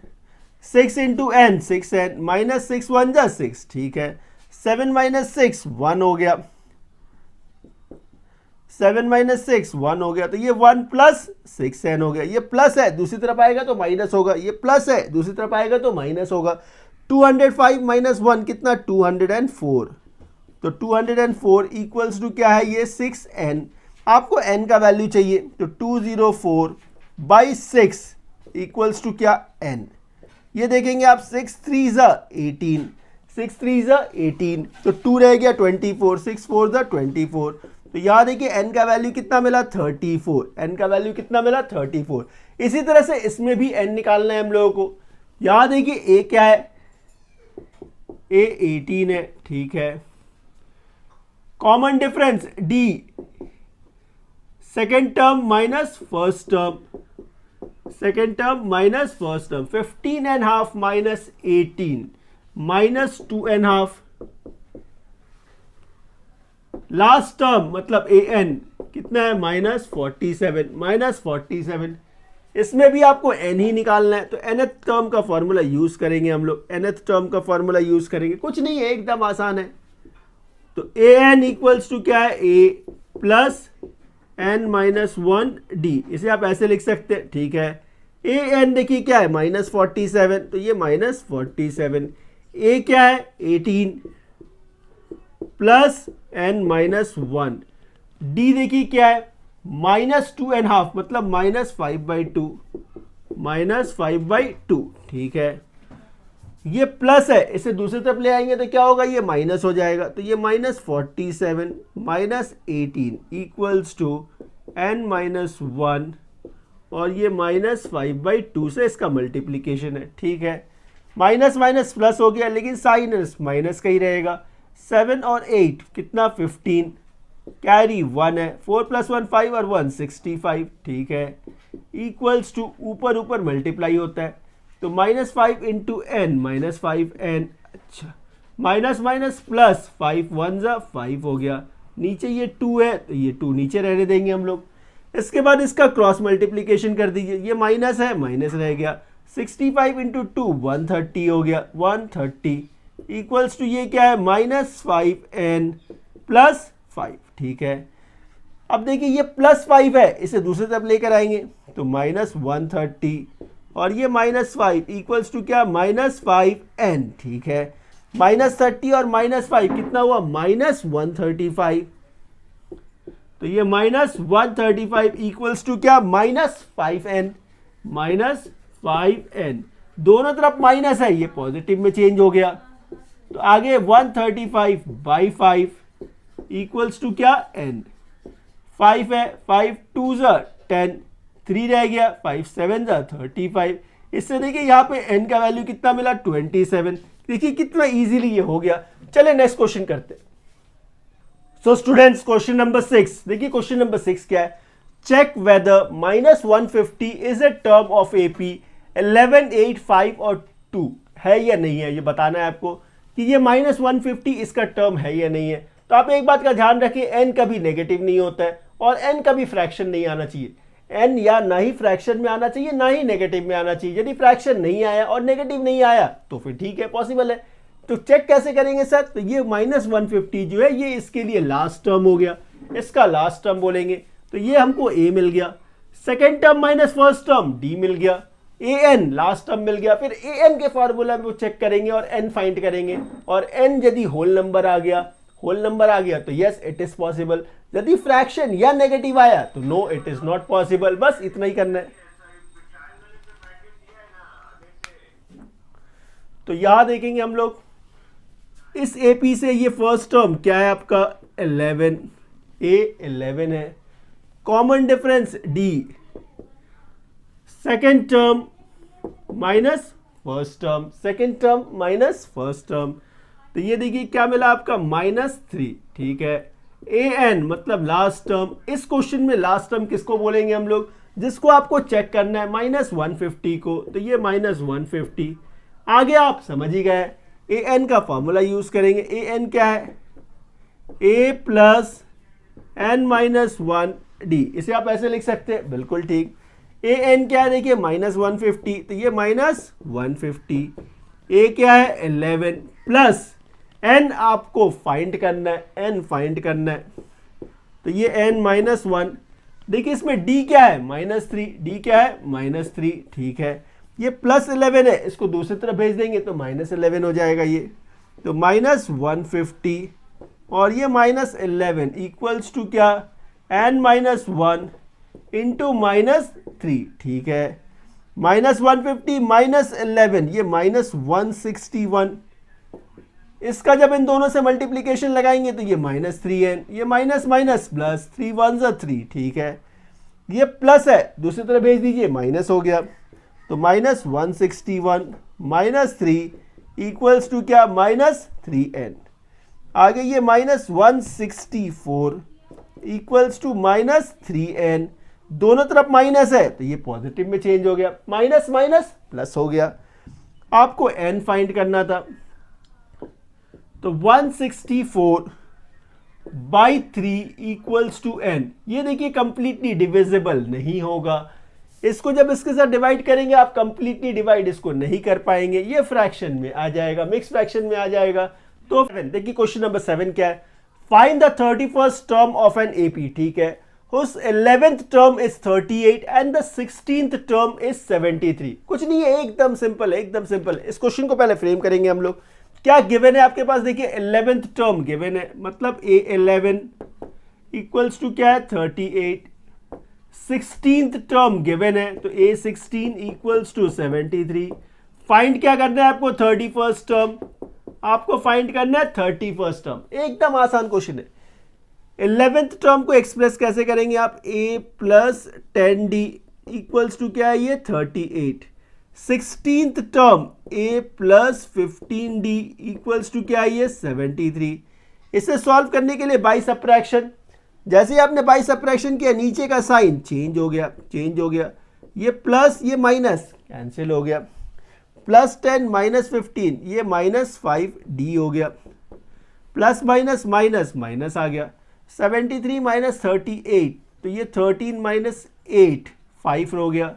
A: 6 इंटू n 6n माइनस 6 1 जा 6, ठीक है। 7 माइनस 6 1 हो गया, 7 माइनस 6 1 हो गया, तो ये 1 प्लस 6n हो गया। ये प्लस है, दूसरी तरफ आएगा तो माइनस होगा, ये प्लस है, दूसरी तरफ आएगा तो माइनस होगा। 205 माइनस 1 कितना 204, तो 204 इक्वल्स टू क्या है ये 6n। आपको n का वैल्यू चाहिए, तो 204 बाई 6 इक्वल्स टू क्या n। ये देखेंगे आप 6 3 जा 18, 6 3 जा 18, तो 2 रह गया 24, 6 4 जा 24, तो यहाँ देखिए n का वैल्यू कितना मिला 34, n का वैल्यू कितना मिला 34। इसी तरह से इसमें भी n निकालना है हम लोगों को। यहाँ देखिए a क्या है, a 18 है, ठीक है। Common difference d, second term minus first term, second term minus first term, 15.5 minus 18 minus 2.5, last term मतलब an कितना है माइनस 47, माइनस 47। इसमें भी आपको n ही निकालना है, तो nth टर्म का फॉर्मूला यूज करेंगे हम लोग, nth टर्म का फॉर्मूला यूज करेंगे, कुछ नहीं है एकदम आसान है। तो an इक्वल्स टू क्या है a plus n minus 1d, इसे आप ऐसे लिख सकते हैं, ठीक है। an देखिए क्या है माइनस 47, तो ये माइनस 47, a क्या है 18 प्लस n माइनस 1, d देखिए क्या है माइनस 2.5 मतलब माइनस 5/2, माइनस 5/2, ठीक है। ये प्लस है, इसे दूसरी तरफ ले आएंगे तो क्या होगा, ये माइनस हो जाएगा, तो ये minus 47 minus 18 equals to n minus 1, और ये माइनस 5/2 से इसका मल्टीप्लीकेशन है, ठीक है। माइनस माइनस प्लस हो गया, लेकिन साइन माइनस का ही रहेगा। 7 और 8 कितना 15, कैरी 1 है, 4 प्लस 1 5 और 1 65, ठीक है। इक्वल्स टू ऊपर ऊपर मल्टीप्लाई होता है, तो minus 5 into n minus 5n, अच्छा माइनस माइनस प्लस 5 1 जा 5 हो गया, नीचे ये 2 है तो ये 2 नीचे रहने देंगे हम लोग। इसके बाद इसका क्रॉस मल्टीप्लीकेशन कर दीजिए, ये माइनस है माइनस रह गया, 65 इंटू 2 130 हो गया, 130 इक्वल्स टू ये क्या है माइनस 5n प्लस 5, ठीक है। अब देखिए ये प्लस 5 है, इसे दूसरी तरफ लेकर आएंगे तो माइनस 130 और ये माइनस 5 इक्वल्स टू क्या माइनस 5n, ठीक है। माइनस 30 और माइनस 5 कितना हुआ माइनस 135, तो ये माइनस 135 इक्वल्स टू क्या माइनस 5n, माइनस 5n। दोनों तरफ माइनस है, ये पॉजिटिव में चेंज हो गया, तो आगे 135 बाई 5 इक्वल्स टू क्या n, 5 है, 5 2 10, 3 रह गया, 5 7 35। इससे देखिए यहाँ पे n का वैल्यू कितना मिला 27। देखिए कितना इजीली ये हो गया। चले नेक्स्ट क्वेश्चन करते हैं। सो स्टूडेंट्स क्वेश्चन नंबर 6, देखिए क्वेश्चन नंबर 6 क्या है, check whether minus 150 is a term of AP 11 8 5 और 2 है या नहीं है, ये बताना है आपको कि ये माइनस 150 इसका टर्म है या नहीं है। तो आप एक बात का ध्यान रखिए, n कभी नेगेटिव नहीं होता है और n कभी फ्रैक्शन नहीं आना चाहिए। n या ना ही फ्रैक्शन में आना चाहिए ना ही नेगेटिव में आना चाहिए। यदि फ्रैक्शन नहीं आया और नेगेटिव नहीं आया तो फिर ठीक है, पॉसिबल है। तो चेक कैसे करेंगे सर? तो ये -150 जो है ये इसके लिए लास्ट टर्म हो गया, इसका लास्ट टर्म बोलेंगे। तो ये हमको a मिल गया, second term minus first term d मिल गया, an लास्ट टर्म मिल गया। फिर an के फॉर्मूला में वो चेक करेंगे और n फाइंड करेंगे, और n यदि होल नंबर आ गया तो यस इट इज पॉसिबल। यदि फ्रैक्शन या नेगेटिव आया तो no it is not possible. बस इतना ही करना है। तो यहां देखेंगे हम लोग इस AP से ये फर्स्ट टर्म क्या है आपका 11, A11 है, common difference D, second term minus first term, second term minus first term. तो ये देखिए क्या मिला आपका -3, ठीक है। an मतलब लास्ट टर्म। इस क्वेश्चन में लास्ट टर्म किसको बोलेंगे हम लोग? जिसको आपको चेक करना है -150 को। तो ये -150 आगे आप समझ ही गए। an का फॉर्मूला यूज करेंगे। an क्या है? a plus n-1 d। इसे आप ऐसे लिख सकते हैं, बिल्कुल ठीक। an क्या है देखिए -150, तो ये -150। a क्या है 11 प्लस n आपको फाइंड करना है, n फाइंड करना है। तो ये n-1, देखिए इसमें d क्या है -3, d क्या है -3, ठीक है। ये +11 है, इसको दूसरी तरफ भेज देंगे तो -11 हो जाएगा ये। तो -150 और ये -11 इक्वल्स टू क्या? n-1 इंटू -3, ठीक है। -150 -11 ये -161। इसका जब इन दोनों से मल्टीप्लीकेशन लगाएंगे तो ये -3n, ये माइनस माइनस प्लस, 3 1 3, ठीक है। ये प्लस है, दूसरी तरफ भेज दीजिए, माइनस हो गया। तो -161 -3 इक्वल्स टू क्या? -3n। आगे ये -164 इक्वल्स टू -3n। दोनों तरफ माइनस है तो ये पॉजिटिव में चेंज हो गया, माइनस माइनस प्लस हो गया। आपको n फाइंड करना था, तो 164/3 इक्वल्स टू n। ये देखिए कंप्लीटली डिविजिबल नहीं होगा। इसको जब इसके साथ डिवाइड करेंगे आप कंप्लीटली डिवाइड इसको नहीं कर पाएंगे, ये फ्रैक्शन में आ जाएगा, मिक्स फ्रैक्शन में आ जाएगा। तो देखिए क्वेश्चन नंबर 7 क्या है? Find the 31st term of an AP, ठीक है, whose 11th term is 38 and the 16th term is 73। कुछ नहीं है, एकदम सिंपल है, एकदम सिंपल। इस क्वेश्चन को पहले फ्रेम करेंगे हम लोग। क्या गिवन है आपके पास? देखिए 11th टर्म गिवन है, मतलब A11 इक्वल्स टू क्या है 38। 16th टर्म गिवन है तो A16 इक्वल्स टू 73। फाइंड क्या करना है आपको? 31st term. आपको फाइंड करना है 31st टर्म, एकदम आसान क्वेश्चन है। 11th टर्म को एक्सप्रेस कैसे करेंगे आप? A plus 10d equals to क्या है ये 38। 16th term A plus 15d equals to क्या है ये 73। इसे सॉल्व करने के लिए बाई सब्ट्रैक्शन, जैसे ही आपने बाई सब्ट्रैक्शन किया नीचे का साइन चेंज हो गया, ये प्लस ये माइनस कैंसिल हो गया, +10 -15 ये -5d हो गया, प्लस माइनस माइनस माइनस आ गया, 73 - 38 तो ये 13 - 8 5 हो गया,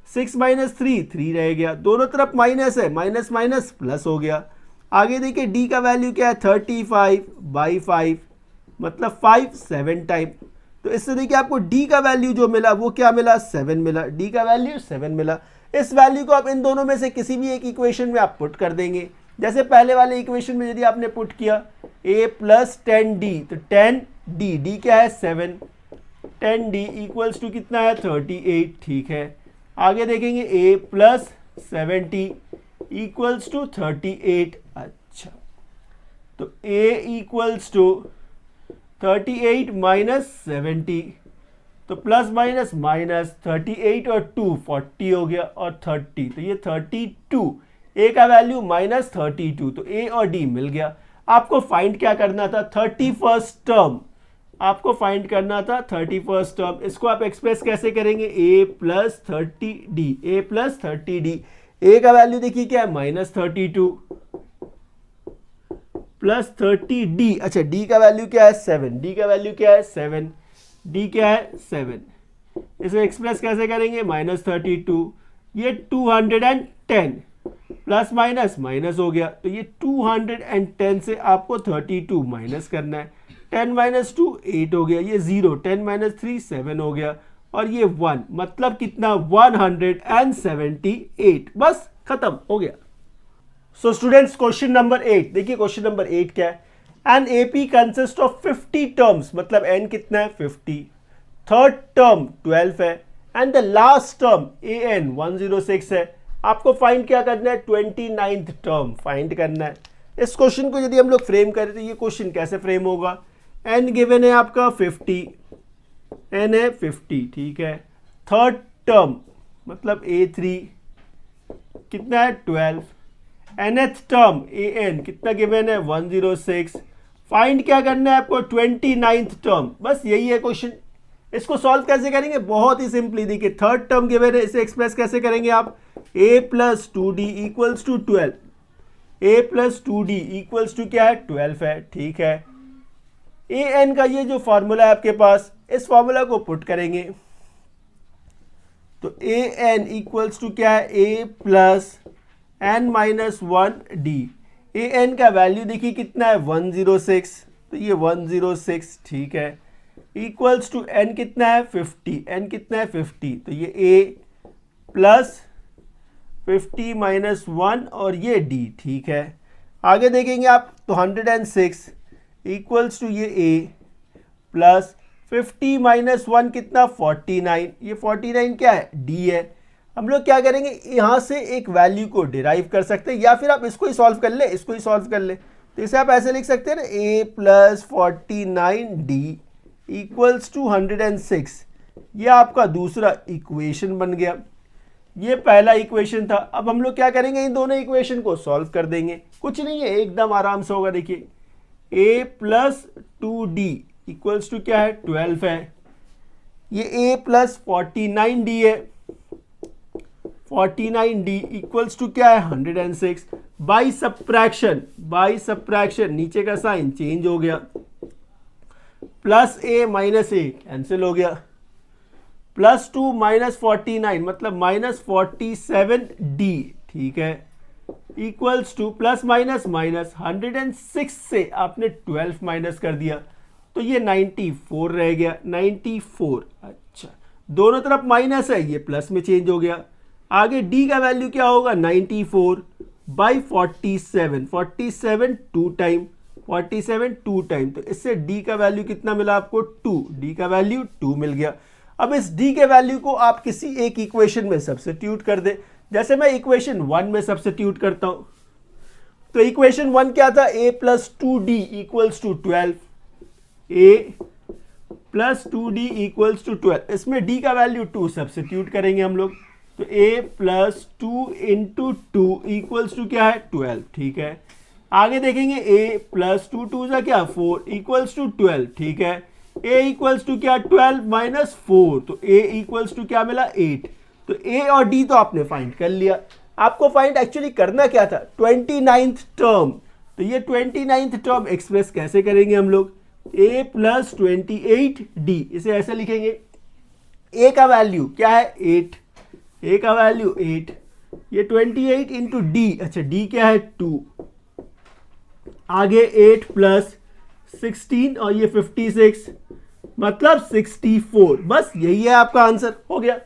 A: 6 - 3 3 रह गया, दोनों तरफ माइनस है, माइनस माइनस प्लस हो गया। आगे देखिए d का वैल्यू क्या है 35/5, मतलब 5 7 टाइम। तो इससे देखिए आपको d का वैल्यू जो मिला वो क्या मिला? 7 मिला, d का वैल्यू 7 मिला। इस वैल्यू को आप इन दोनों में से किसी भी एक इक्वेशन में आप पुट कर देंगे। जैसे पहले वाले इक्वेशन में यदि आपने पुट किया a प्लस 10d, तो 10d, d क्या है 7, 10d इक्वल्स टू कितना है 38, ठीक है। आगे देखेंगे a प्लस 70 इक्वल्स टू 38। अच्छा, तो a इक्वल्स टू 38 माइनस 70, तो प्लस माइनस माइनस 38 और 2 40 हो गया, और 30 तो ये 32, a का वैल्यू -32, तो a और d मिल गया। आपको फाइंड क्या करना था? 31st टर्म आपको फाइंड करना था, 31st टर्म। इसको आप एक्सप्रेस कैसे करेंगे? a plus 30d, a plus 30d। a का वैल्यू देखिए क्या है -32, प्लस 30d। अच्छा d का वैल्यू क्या है 7, d का वैल्यू क्या है 7, d क्या है 7। इसे एक्सप्रेस कैसे करेंगे -32, ये 210 प्लस माइनस माइनस हो गया, तो ये 210 से आपको 32 माइनस करना है। 10 माइनस 2 8 हो गया, ये 0, 10 माइनस 3 7 हो गया, और ये 1, मतलब कितना 178। बस खत्म हो गया। सो स्टूडेंट्स क्वेश्चन नंबर 8 देखिए, क्वेश्चन नंबर 8 क्या है। An AP consist of 50 terms, मतलब एन कितना है 50, थर्ड टर्म 12 है, and the last term a n 106 है। आपको फाइंड क्या करना है 29th टर्म फाइंड करना है। इस क्वेश्चन को यदि हम लोग फ्रेम करें तो ये क्वेश्चन कैसे फ्रेम होगा, एन गिवन है आपका 50, एन है 50, ठीक है, थर्ड टर्म मतलब A3 कितना है 12, nth टर्म an कितना गिवन है 106। फाइंड क्या करना है आपको 29th टर्म, बस यही है क्वेश्चन। इसको सॉल्व कैसे करेंगे, बहुत ही सिंपली। देखिए थर्ड टर्म गिवन है, इसे एक्सप्रेस कैसे करेंगे आप, a plus 2d equals to 12, a plus 2d equals to क्या है 12 है, ठीक है। ए एन का ये जो फॉर्मूला है आपके पास, इस फॉर्मूला को पुट करेंगे तो ए एन इक्वल्स टू क्या है a plus n minus 1d। A n का वैल्यू देखिए कितना है 106, तो ये 106, ठीक है, इक्वल्स टू n कितना है 50, n कितना है 50, तो ये a प्लस 50 माइनस 1 और ये d, ठीक है। आगे देखेंगे आप तो 106 इक्वल्स टू ये a प्लस 50 माइनस 1 कितना 49, ये 49 क्या है d है। हम लोग क्या करेंगे, यहाँ से एक वैल्यू को डिराइव कर सकते हैं, या फिर आप इसको ही सॉल्व कर ले, इसको ही सॉल्व कर ले, तो इसे आप ऐसे लिख सकते हैं ना, a plus 49d equals to 106। ये आपका दूसरा इक्वेशन बन गया, ये पहला इक्वेशन था। अब हम लोग क्या करेंगे, इन दोनों इक्वेशन को सॉल्व कर देंगे, कुछ नहीं है, एकदम आराम से होगा। देखिए a plus 2d equals to क्या है 12 है, ये a प्लस 49d है, 49d इक्वल्स टू क्या है 106। बाई सब्ट्रैक्शन नीचे का साइन चेंज हो गया, plus a minus a cancel हो गया, प्लस 2 माइनस 49 मतलब माइनस 47d, ठीक है, equals two plus minus minus 106 से आपने 12 माइनस कर दिया तो ये 94 रह गया, 94। अच्छा दोनों तरफ माइनस है, ये प्लस में चेंज हो गया। आगे d का वैल्यू क्या होगा 94 by 47, 47 two time, 47 two time, तो इससे d का वैल्यू कितना मिला आपको 2, d का वैल्यू 2 मिल गया। अब इस d के वैल्यू को आप किसी एक इक्वेशन में सब्स्टिट्यूट कर दे, जैसे मैं इक्वेशन 1 में सब्स्टिट्यूट करता हूं, तो इक्वेशन 1 क्या था, a plus 2d equals to 12, a plus 2d equals to 12, इसमें d का वैल्यू 2 सब्स्टिट्यूट करेंगे हम लोग, तो a plus 2 into 2 equals to क्या है 12, ठीक है। आगे देखेंगे a प्लस 2 2 जा क्या 4 इक्वल्स टू 12, ठीक है। a इक्वल्स टू क्या 12 माइनस 4, तो a इक्वल्स टू क्या मिला 8। तो a और d तो आपने फाइंड कर लिया। आपको फाइंड एक्चुअली करना क्या था 29th टर्म, तो ये 29th टर्म एक्सप्रेस कैसे करेंगे हम लोग, a प्लस 28d, इसे ऐसे लिखेंगे, a का वैल्यू क्या है 8, a का वैल्यू 8, ये 28 इंटू d, अच्छा d क्या है 2, आगे 8 प्लस 16 और ये 56 मतलब 64, बस यही है आपका आंसर, हो गया।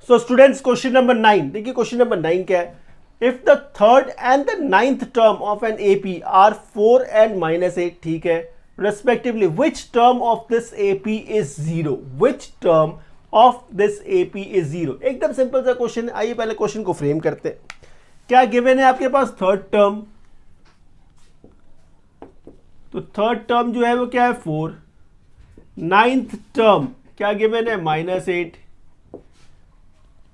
A: सो स्टूडेंट्स क्वेश्चन नंबर 9 देखिए, क्वेश्चन नंबर 9 क्या है, if the third and the 9th term of an AP are 4 and -8, ठीक है, respectively which term of this AP is 0, which term of this AP is 0। एकदम simple सा question है, आइए पहले क्वेश्चन को फ्रेम करते हैं। क्या गिवन है आपके पास थर्ड टर्म, तो थर्ड टर्म जो है वो क्या है 4, 9th टर्म क्या गिवन है -8,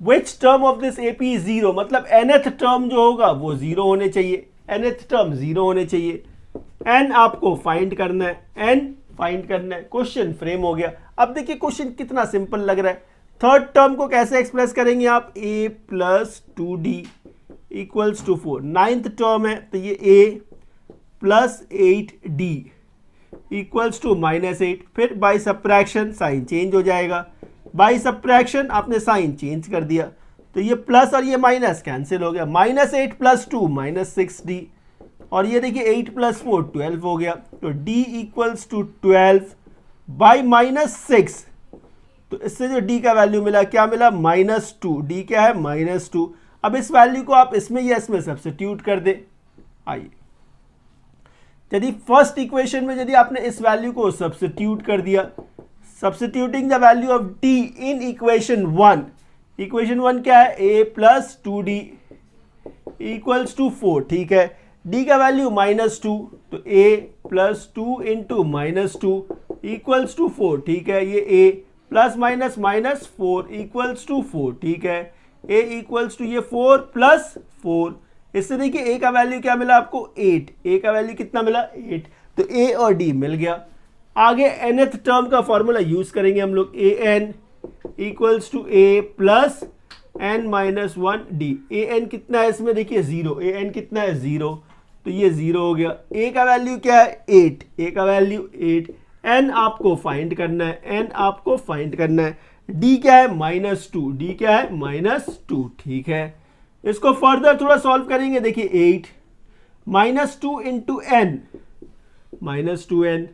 A: विच term of this AP is 0, मतलब nth टर्म जो होगा वो 0 होने चाहिए, nth टर्म 0 होने चाहिए। n आपको फाइंड करना है, n फाइंड करना है, क्वेश्चन फ्रेम हो गया। अब देखिए क्वेश्चन कितना सिंपल लग रहा है। थर्ड टर्म को कैसे एक्सप्रेस करेंगे आप, a plus 2d equals to 4, 9th term है तो ये a plus 8d equals to -8। फिर बाई सब्ट्रैक्शन साइन चेंज हो जाएगा, बाई सब्ट्रैक्शन आपने साइन चेंज कर दिया तो ये प्लस और ये माइनस कैंसिल हो गया, -8 + 2 -6d। और ये देखिए 8 + 4 12 हो गया, तो d इक्वल्स टू 12 बाई -6। तो इससे जो d का वैल्यू मिला क्या मिला, -2। d क्या है, -2। अब इस वैल्यू को आप इसमें या इसमें सब्स्टिट्यूट कर दे। आइए, यदि फर्स्ट इक्वेशन में यदि आपने इस वैल्यू को सब्स्टिट्यूट कर दिया, substituting the value of d in equation 1, equation 1 क्या है, a + 2d इक्वल्स टू 4। ठीक है, d का वैल्यू -2 तो a + 2 इंटू -2 इक्वल्स टू 4। ठीक है, ये a plus minus -4 equals to 4। ठीक है, a इक्वल्स टू ये 4 + 4। इससे देखिए a का वैल्यू क्या मिला आपको, 8। a का वैल्यू कितना मिला, 8। तो a और d मिल गया। आगे nth टर्म का फॉर्मूला यूज करेंगे हम लोग, an equals to a + n-1d। an कितना है इसमें, देखिए 0। an कितना है, 0, तो ये 0 हो गया। a का वैल्यू क्या है, 8। a का वैल्यू 8। n आपको फाइंड करना है, n आपको फाइंड करना है। d क्या है, -2। d क्या है, -2। ठीक है, इसको फर्दर थोड़ा सॉल्व करेंगे। देखिए 8 -2 into n, -2n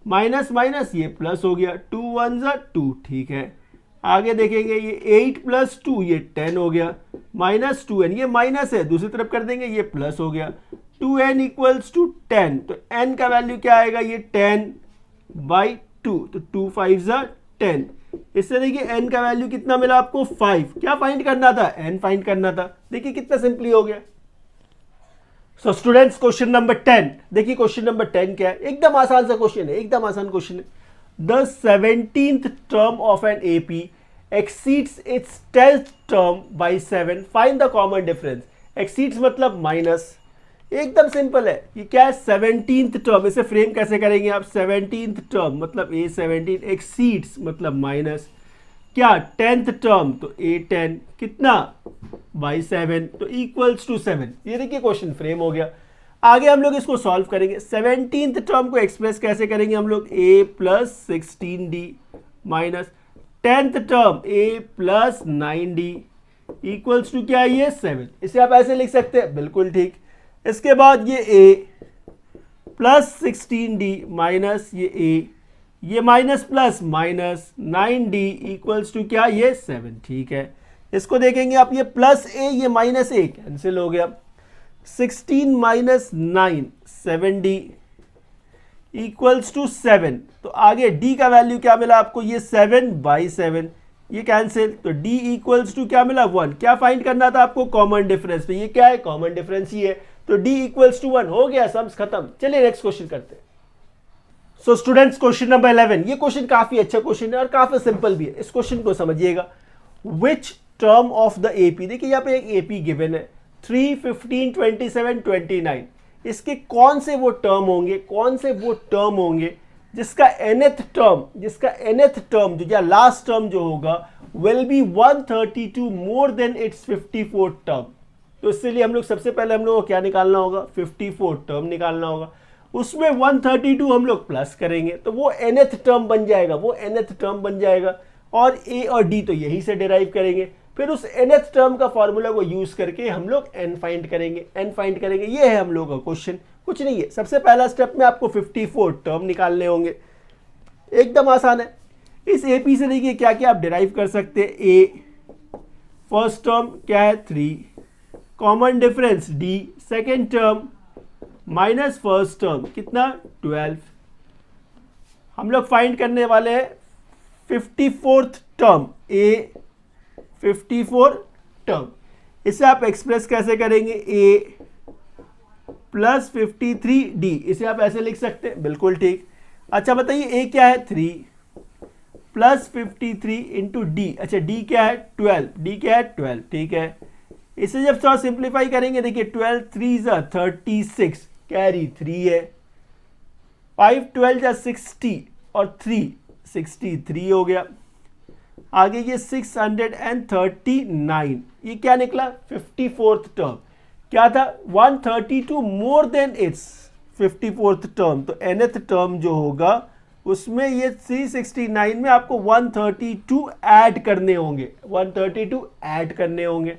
A: minus minus ये प्लस हो गया, 2 1 = 2। ठीक है, आगे देखेंगे ये 8 + 2 ये 10 हो गया, -2n ये माइनस है, दूसरी तरफ कर देंगे ये प्लस हो गया, 2n इक्वल्स टू 10। तो n का वैल्यू क्या आएगा, ये 10/2, तो 2 5 = 10। इससे देखिए n का वैल्यू कितना मिला आपको, 5। क्या फाइंड करना था, n फाइंड करना था। देखिए कितना सिंपली हो गया। सो स्टूडेंट्स, क्वेश्चन नंबर 10, देखिए क्वेश्चन नंबर 10 क्या है, एकदम आसान सा क्वेश्चन है, एकदम आसान क्वेश्चन है। The 17th term of an AP exceeds its 10th term by 7, find the common difference. Exceeds मतलब माइनस, एकदम सिंपल है। ये क्या है, 17th टर्म। इसे फ्रेम कैसे करेंगे आप, 17th टर्म मतलब A17, एक्सीड्स मतलब माइनस, क्या 10th टर्म तो A10 कितना बाई 7, तो इक्वल्स टू 7। ये देखिए क्वेश्चन फ्रेम हो गया। आगे हम लोग इसको सॉल्व करेंगे। 17th टर्म को एक्सप्रेस कैसे करेंगे हम लोग, a + 16d minus 10th term a + 9d equals to क्या है, ये 7। इसे आप ऐसे लिख सकते हैं, बिल्कुल ठीक। इसके बाद ये a + 16d माइनस ये a, ये minus plus minus 9d equals to क्या, ये 7। ठीक है, इसको देखेंगे आप, ये +a ये -a कैंसिल हो गया, 16 - 9 7d इक्वल्स टू 7। तो आगे d का वैल्यू क्या मिला आपको, ये 7/7, ये कैंसिल, तो d इक्वल्स टू क्या मिला, 1। क्या फाइंड करना था आपको, कॉमन डिफरेंस। तो ये क्या है, कॉमन डिफरेंस ही है, तो d इक्वल्स टू 1 हो गया, सम्स खत्म। चलिए नेक्स्ट क्वेश्चन करते हैं। सो स्टूडेंट्स, क्वेश्चन नंबर 11, ये क्वेश्चन काफी अच्छा क्वेश्चन है और काफी सिंपल भी है। इस क्वेश्चन को समझिएगा। विच टर्म ऑफ द AP, देखिए यहाँ पे एक AP गिवन है 3, 15, 27, 29। इसके कौन से वो टर्म होंगे, कौन से वो टर्म होंगे जिसका nth टर्म जो या लास्ट टर्म जो होगा will be 132 more than it's 54 term. तो इसलिए हम लोग सबसे पहले हम लोग को क्या निकालना होगा, 54 टर्म निकालना होगा। उसमें 132 हम लोग प्लस करेंगे तो वो nth टर्म बन जाएगा, वो nth टर्म बन जाएगा। और a और d तो यही से डिराइव करेंगे। फिर उस nth टर्म का फॉर्मूला को यूज करके हम लोग n फाइंड करेंगे। ये है हम लोग का क्वेश्चन, कुछ नहीं है। सबसे पहला स्टेप में आपको 54 टर्म निकालने होंगे, एकदम आसान है। इस AP से देखिए क्या क्या आप डिराइव कर सकते हैं। a फर्स्ट टर्म क्या है 3, common difference d second term minus first term कितना 12। हम लोग फाइंड करने वाले हैं 54th टर्म, a 54 टर्म। इसे आप एक्सप्रेस कैसे करेंगे, a + 53d, इसे आप ऐसे लिख सकते हैं, बिल्कुल ठीक। अच्छा बताइए a क्या है 3 + 53 इंटू d, अच्छा d क्या है 12, ठीक है। इसे जब थोड़ा सिंप्लीफाई करेंगे, देखिए 12 3 = 36, कैरी 3 है, 5 12 = 60 और 3 63 हो गया। आगे ये 639, ये क्या निकला 54th टर्म। क्या था 132 more than it's 54th term, तो nth टर्म जो होगा उसमें ये 369 में आपको 132 ऐड करने होंगे, 132 ऐड करने होंगे।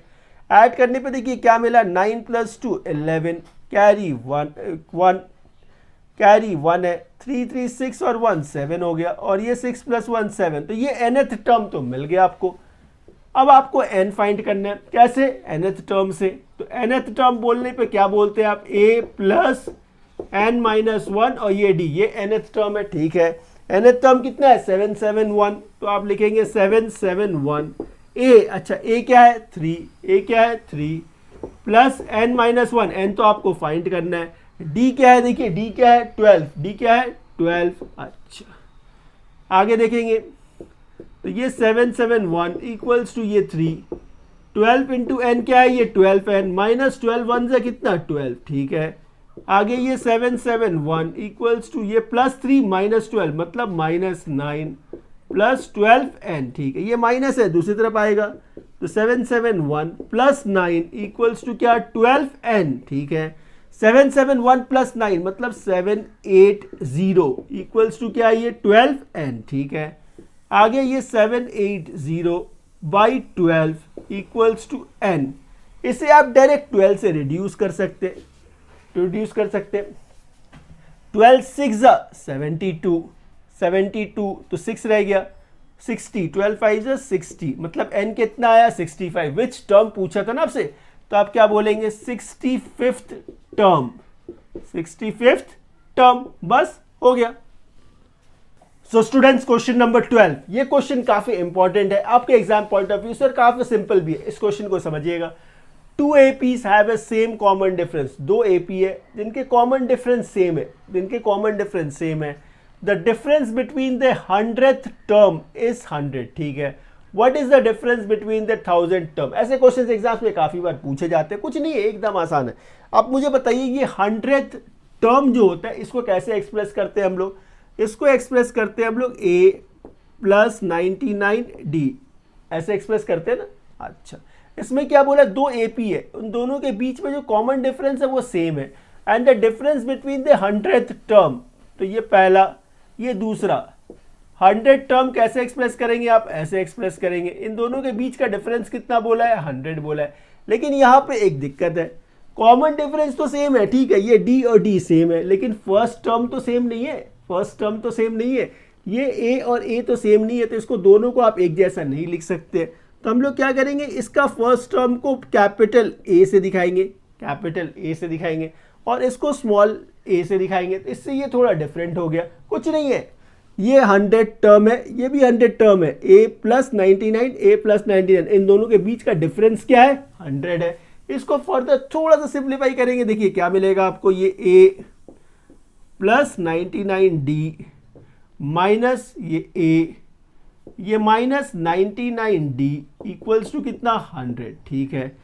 A: ऐड करने पे देखिए क्या मिला, 9 + 2 11, कैरी 1 कैरी 1 है, 3 3 6 और 1 7 हो गया, और ये 6 + 1 7, तो ये nth टर्म तो मिल गया आपको। अब आपको n फाइंड करना है, कैसे, nth टर्म से। तो nth टर्म बोलने पे क्या बोलते हैं आप, a + n - 1 और ये d, ये nth टर्म है, ठीक है। nth टर्म कितना है, 771, तो आप लिखेंगे 771 a, अच्छा a क्या है 3, a क्या है 3 + n - 1, n तो आपको फाइंड करना है। d क्या है, देखिए d क्या है 12, d क्या है 12, अच्छा आगे देखेंगे तो ये 771 = ये 3, 12 × n क्या है, ये 12n -12 1 से कितना 12, ठीक है। आगे ये 771 = ये +3 -12 मतलब -9 + 12n, ठीक है, ये माइनस है दूसरी तरफ आएगा, तो 771 + 9 = क्या 12n, ठीक है। 771 + 9 मतलब 780 = क्या ये 12n, ठीक है। आगे ये 780/12 = n, इसे आप डायरेक्ट 12 से रिड्यूस कर सकते, 12 6 72, 72 तो 6 रह गया, 60, 12 5 60, मतलब n कितना आया 65। विच टर्म पूछा था ना आपसे, तो आप क्या बोलेंगे 65th टर्म, 65th टर्म, बस हो गया। सो स्टूडेंट्स, क्वेश्चन नंबर 12, ये क्वेश्चन काफी इंपॉर्टेंट है आपके एग्जाम पॉइंट ऑफ व्यू से, काफी सिंपल भी है। इस क्वेश्चन को समझिएगा, 2 APs have a same common difference, 2 AP है जिनके कॉमन डिफरेंस सेम है, the difference between the 100th term is 100, ठीक है। What is the difference between the 1000th term, ऐसे क्वेश्चन एग्जाम्स में काफी बार पूछे जाते हैं, कुछ नहीं है, एकदम आसान है। आप मुझे बताइए ये 100th टर्म जो होता है इसको कैसे एक्सप्रेस करते हैं हम लोग, इसको एक्सप्रेस करते हैं हम लोग a + 99d, ऐसे एक्सप्रेस करते हैं ना। अच्छा, इसमें क्या बोला, 2 AP है, उन दोनों के बीच में जो कॉमन डिफरेंस है वो सेम है, and the difference between the 100th term, तो ये पहला, ये दूसरा। 100 टर्म कैसे एक्सप्रेस करेंगे आप, ऐसे एक्सप्रेस करेंगे, इन दोनों के बीच का डिफरेंस कितना बोला है 100 बोला है, लेकिन यहाँ पे एक दिक्कत है, कॉमन डिफरेंस तो सेम है, ठीक है, ये d और d सेम है, लेकिन फर्स्ट टर्म तो सेम नहीं है, ये a और a तो सेम नहीं है, तो इसको दोनों को आप एक जैसा नहीं लिख सकते। तो हम लोग क्या करेंगे, इसका फर्स्ट टर्म को कैपिटल A से दिखाएंगे, और इसको स्मॉल a से दिखाएंगे, तो इससे ये थोड़ा डिफरेंट हो गया, कुछ नहीं है, ये 100 टर्म है, ये भी 100 टर्म है, a + 99, इन दोनों के बीच का डिफरेंस क्या है 100 है। इसको फर्दर थोड़ा सा सिंप्लीफाई करेंगे, देखिए क्या मिलेगा आपको, ये a + 99d माइनस ये a, ये -99d = कितना 100, ठीक है।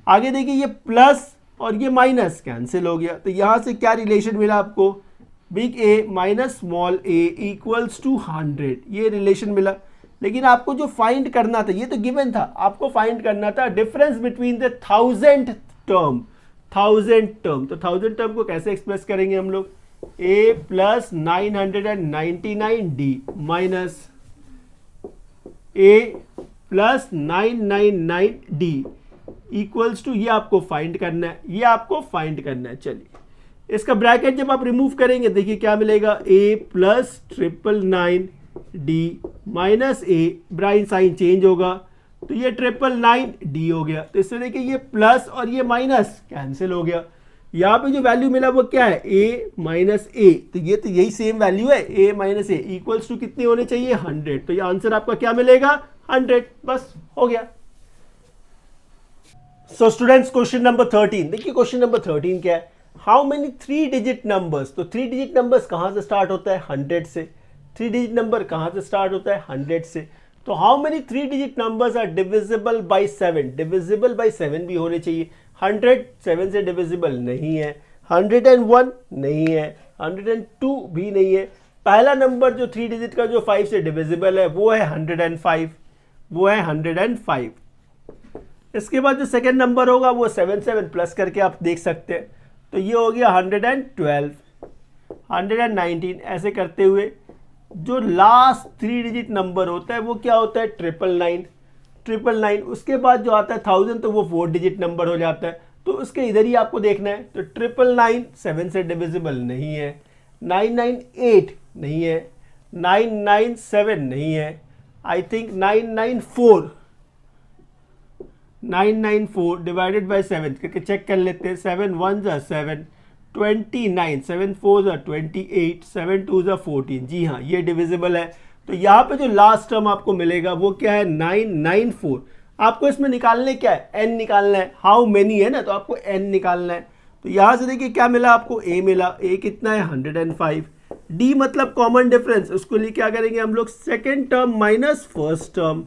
A: आगे देखिए ये प्लस और ये माइनस कैंसिल हो गया, तो यहां से क्या रिलेशन मिला आपको, बिग A - स्मॉल a = 100, ये रिलेशन मिला। लेकिन आपको जो फाइंड करना था, ये तो गिवन था, आपको फाइंड करना था difference between the 1000th term, तो 1000 टर्म को कैसे एक्सप्रेस करेंगे हम लोग, a + 999d minus a + 999d = ये आपको फाइंड करना है, चलिए इसका ब्रैकेट जब आप रिमूव करेंगे, देखिए क्या मिलेगा, a + 999d माइनस a, ब्राइन साइन चेंज होगा, तो ये 999d हो गया, तो इससे देखिए ये प्लस और ये माइनस कैंसिल हो गया। यहाँ पे जो वैल्यू मिला वो क्या है, a - a, तो ये तो यही सेम वैल्यू है, a - a = कितने होने चाहिए 100, तो ये आंसर आपका क्या मिलेगा 100, बस हो गया। सो स्टूडेंट्स, क्वेश्चन नंबर 13, देखिए क्वेश्चन नंबर 13 क्या है, हाउ मेनी 3 डिजिट नंबर्स, तो 3 डिजिट नंबर्स कहां से स्टार्ट होता है 100 से, 3 डिजिट नंबर कहां से स्टार्ट होता है 100 से, तो how many 3 digit numbers are divisible by 7, divisible by 7 भी होने चाहिए। 100 7 से डिविजिबल नहीं है, 101 नहीं है, 102 भी नहीं है। पहला नंबर जो 3 डिजिट का जो 5 से डिविजिबल है वो है 105, इसके बाद जो सेकेंड नंबर होगा वो 7 प्लस करके आप देख सकते हैं, तो ये हो गया 112, 119, ऐसे करते हुए जो लास्ट 3 डिजिट नंबर होता है वो क्या होता है 999, उसके बाद जो आता है 1000 तो वो 4 डिजिट नंबर हो जाता है। तो उसके इधर ही आपको देखना है, तो 999 7 से डिविजिबल नहीं है, 998 नहीं है, 997 नहीं है, आई थिंक 994 डिवाइडेड बाय 7 करके चेक कर लेते हैं। 7 1 जा 7, 29, 7 4 जा 28, 7 2 जा 14। जी हाँ, ये डिविजिबल है। तो यहाँ पे जो लास्ट टर्म आपको मिलेगा वो क्या है 994। आपको इसमें निकालने क्या है, n निकालना है, हाउ मेनी है ना, तो आपको n निकालना है। तो यहाँ से देखिए क्या मिला आपको, a मिला, a कितना है 105, d मतलब कॉमन डिफरेंस, उसको लिए क्या करेंगे हम लोग second term minus first term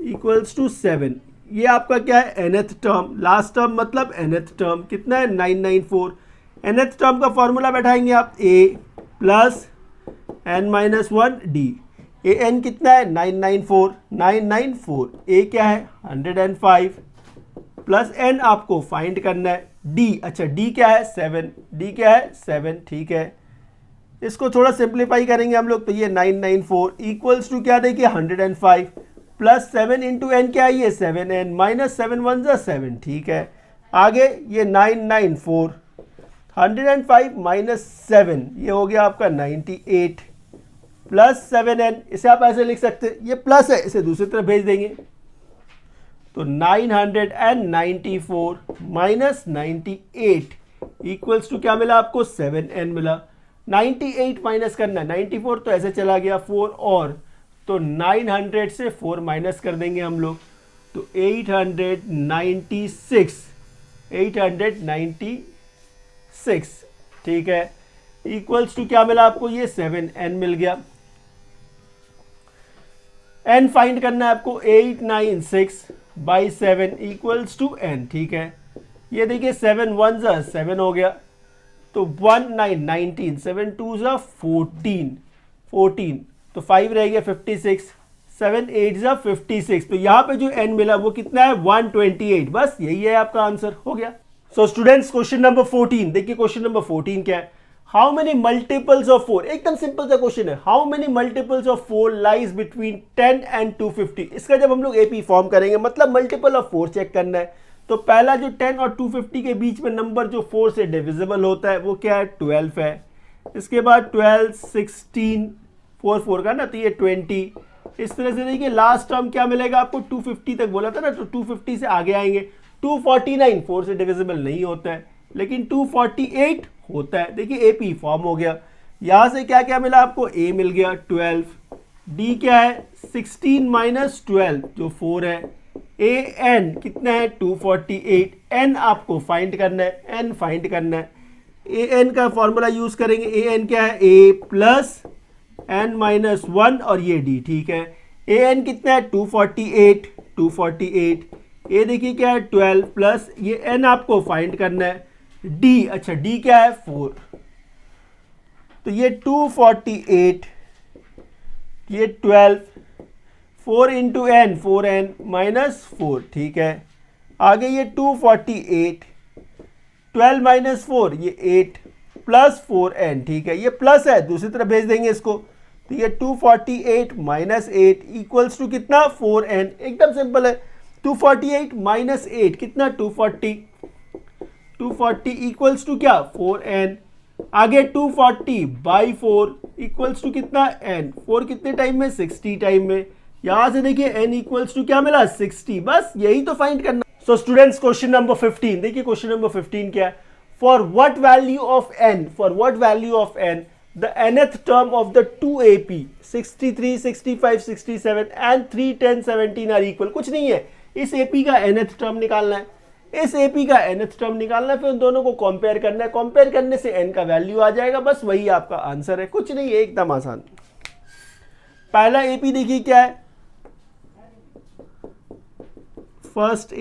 A: equals to 7। ये आपका क्या है nth टर्म, लास्ट टर्म मतलब nth टर्म कितना है 994। nth टर्म का फॉर्मूला बैठाएंगे आप, a plus n minus 1 d, a n कितना है 994, ए क्या है 105 प्लस एन आपको फाइंड करना है, डी, अच्छा डी क्या है 7, डी क्या है 7, ठीक है। इसको थोड़ा सिंप्लीफाई करेंगे हम लोग, तो ये 994 इक्वल्स टू क्या देखिए 105 प्लस 7 इंटू एन क्या है ये 7n माइनस 7 1 जा 7, ठीक है। आगे ये 994, 105 माइनस 7 ये हो गया आपका 98 प्लस 7n, इसे आप ऐसे लिख सकते हैं, ये प्लस है इसे दूसरी तरफ भेज देंगे, तो 994 माइनस 98 इक्वल्स टू क्या मिला आपको 7n मिला। 98 माइनस करना, 94 तो ऐसे चला गया 4 और, तो 900 से 4 माइनस कर देंगे हम लोग, तो 896, ठीक है, इक्वल्स टू क्या मिला आपको ये 7n मिल गया। n फाइंड करना है आपको, 896/7 इक्वल्स टू n, ठीक है। ये देखिए 7 1 जा 7 हो गया, तो 19, 7 2 जा 14, तो 5 रह गया 56, 7 8 जा 56, तो यहाँ पे जो n मिला वो कितना है 128, बस यही है आपका आंसर, हो गया। सो स्टूडेंट्स क्वेश्चन नंबर 14 देखिए, क्वेश्चन नंबर 14 क्या है, हाउ मेनी मल्टीपल्स ऑफ 4, एकदम सिंपल सा क्वेश्चन है, how many multiples of 4 lies between 10 and 250। इसका जब हम लोग एपी फॉर्म करेंगे मतलब मल्टीपल ऑफ 4 चेक करना है, तो पहला जो 10 और 250 के बीच में नंबर जो 4 से डिविजिबल होता है वो क्या है 12 है। इसके बाद 12 16 4 का ना, तो ये 20। इस तरह से देखिए लास्ट टर्म क्या मिलेगा आपको 250 तक बोला था ना, तो 250 से आगे आएंगे, 249 4 से डिविजिबल नहीं होता है, लेकिन 248 होता है। देखिए एपी फॉर्म हो गया। यहां से क्या क्या मिला आपको, ए मिल गया 12, डी क्या है 16 माइनस 12 जो 4 है, ए एन कितना है 248, एन आपको फाइंड करना है, एन फाइंड करना है, ए एन का फॉर्मूला यूज करेंगे, ए एन क्या है ए प्लस एन माइनस 1 और ये डी, ठीक है। ए एन कितना है 248, ए देखिए क्या है 12 प्लस ये एन आपको फाइंड करना है, डी, अच्छा डी क्या है 4, तो ये 248, ये 12, 4 इंटू एन 4n माइनस 4, ठीक है। आगे ये 248, 12 माइनस 4 ये 8 प्लस 4n, ठीक है, ये प्लस है दूसरी तरफ भेज देंगे इसको, तो ये 248 माइनस 8 इक्वल्स टू कितना 4n, एकदम सिंपल है। 248 माइनस 8 कितना 240 इक्वल्स टू क्या 4n। आगे 240/4 इक्वल्स टू कितना n, 4 कितने टाइम में 60 टाइम में। यहां से देखिए n इक्वल्स टू क्या मिला 60, बस यही तो फाइंड करना। सो स्टूडेंट्स क्वेश्चन नंबर 15 देखिए, क्वेश्चन नंबर 15 क्या है, for what value of n the nth term of the 2AP 63 65 67 and 3 10 17 are equal। कुछ नहीं है, इस AP का nth टर्म निकालना है, इस AP का nth टर्म निकालना है, फिर उन दोनों को कंपेयर करना है, कंपेयर करने से n का वैल्यू आ जाएगा, बस वही आपका आंसर है, कुछ नहीं है, एकदम आसान। पहला AP देखिए क्या है, फर्स्ट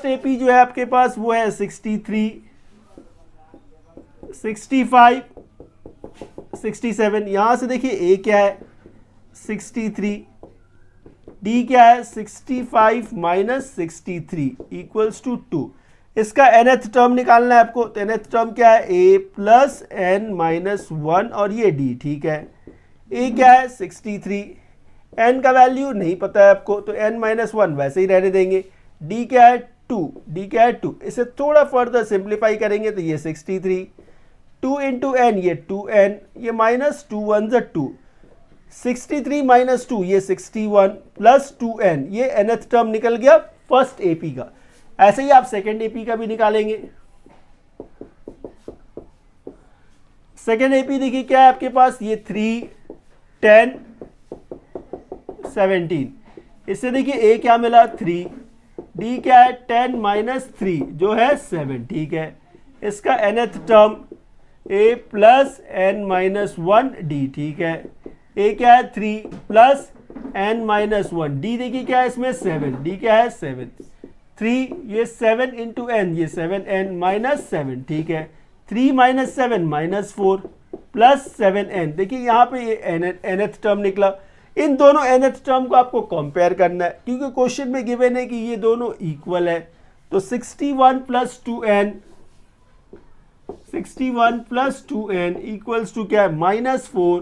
A: AP जो है आपके पास वो है 63 65 67। यहां से देखिए A क्या है 63, D क्या है 65 माइनस 63 इक्वल्स टू 2। इसका nth टर्म निकालना है आपको, तो nth टर्म क्या है, a प्लस n माइनस 1 और ये d, ठीक है। a क्या है 63, n का वैल्यू नहीं पता है आपको, तो n माइनस 1 वैसे ही रहने देंगे। d क्या है 2, d क्या है 2, इसे थोड़ा फर्दर सिंप्लीफाई करेंगे तो ये 63, 2 इंटू एन ये 2n, ये माइनस 2 1 ज़ा 2, 63 माइनस 2 ये 61 प्लस 2n, ये nth टर्म निकल गया फर्स्ट AP का। ऐसे ही आप सेकेंड AP का भी निकालेंगे। सेकेंड AP देखिए क्या है आपके पास, ये 3 10 17, इससे देखिए a क्या मिला 3, d क्या है 10 माइनस 3 जो है 7, ठीक है। इसका nth term a plus n minus 1 d, ठीक है। a क्या है 3 प्लस n माइनस 1, d देखिए क्या है इसमें 7, d क्या है 7, 3 ये 7 इंटू n ये 7n माइनस 7, ठीक है। 3 माइनस 7 माइनस 4 प्लस 7n, देखिए यहाँ पे ये nth टर्म निकला। इन दोनों nth टर्म को आपको कंपेयर करना है क्योंकि क्वेश्चन में गिवन है कि ये दोनों इक्वल है। तो 61 plus 2n, 61 plus 2n equals to क्या है minus 4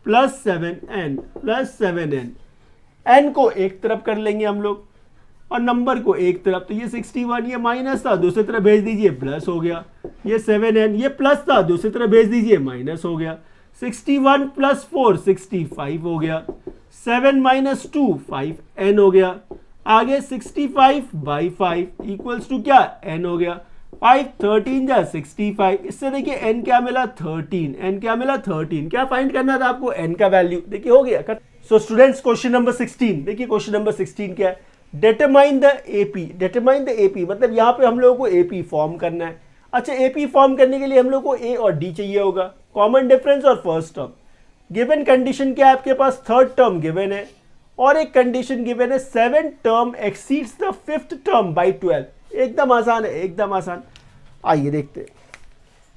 A: plus 7n plus 7n। n को एक तरफ कर लेंगे हम लोग और नंबर को एक तरफ, तो ये 61 ये माइनस था दूसरी तरफ भेज दीजिए प्लस हो गया, ये 7n ये प्लस था दूसरी तरफ भेज दीजिए माइनस हो गया। 61 प्लस 4 65 हो गया, 7 माइनस 2 5n हो गया। आगे 65 बाई 5 इक्वल्स टू क्या n हो गया, 5 13 जा 65, इससे देखिए n क्या मिला 13, n क्या मिला 13। क्या फाइंड करना था आपको, n का वैल्यू, देखिए हो गया। सो स्टूडेंट्स क्वेश्चन नंबर 16, देखिए क्वेश्चन नंबर 16 क्या है, determine the AP. Determine the AP मतलब यहाँ पे हम लोगों को एपी फॉर्म करना है। अच्छा, एपी फॉर्म करने के लिए हम लोग को ए और डी चाहिए होगा, कॉमन डिफरेंस और फर्स्ट टर्म। गिवन कंडीशन क्या है आपके पास, थर्ड टर्म गिवन है और एक कंडीशन गिवन है 7 term exceeds the 5th term by 12। एकदम आसान है, एकदम आसान। आइए देखते हैं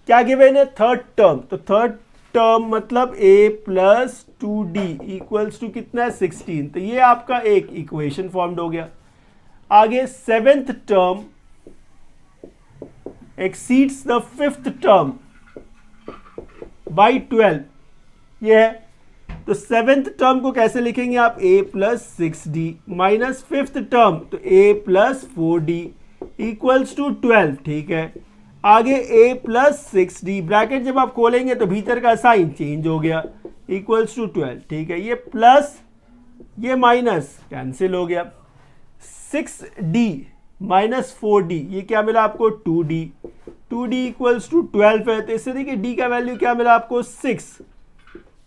A: क्या गिवन है, थर्ड टर्म। तो थर्ड टर्म मतलब a plus 2d equals to कितना है 16, तो ये आपका एक इक्वेशन फॉर्म्ड हो गया। आगे 7th term exceeds the 5th term by 12, ये है। तो 7th टर्म को कैसे लिखेंगे आप, a plus 6d minus 5th term तो a plus 4d equals to 12, ठीक है। आगे a प्लस 6d, ब्रैकेट जब आप खोलेंगे तो भीतर का साइन चेंज हो गया, इक्वल्स टू 12, ठीक है। ये प्लस ये माइनस कैंसिल हो गया, 6d माइनस 4d ये क्या मिला आपको 2d, 2d इक्वल्स टू 12 है। तो इससे देखिए d का वैल्यू क्या मिला आपको 6,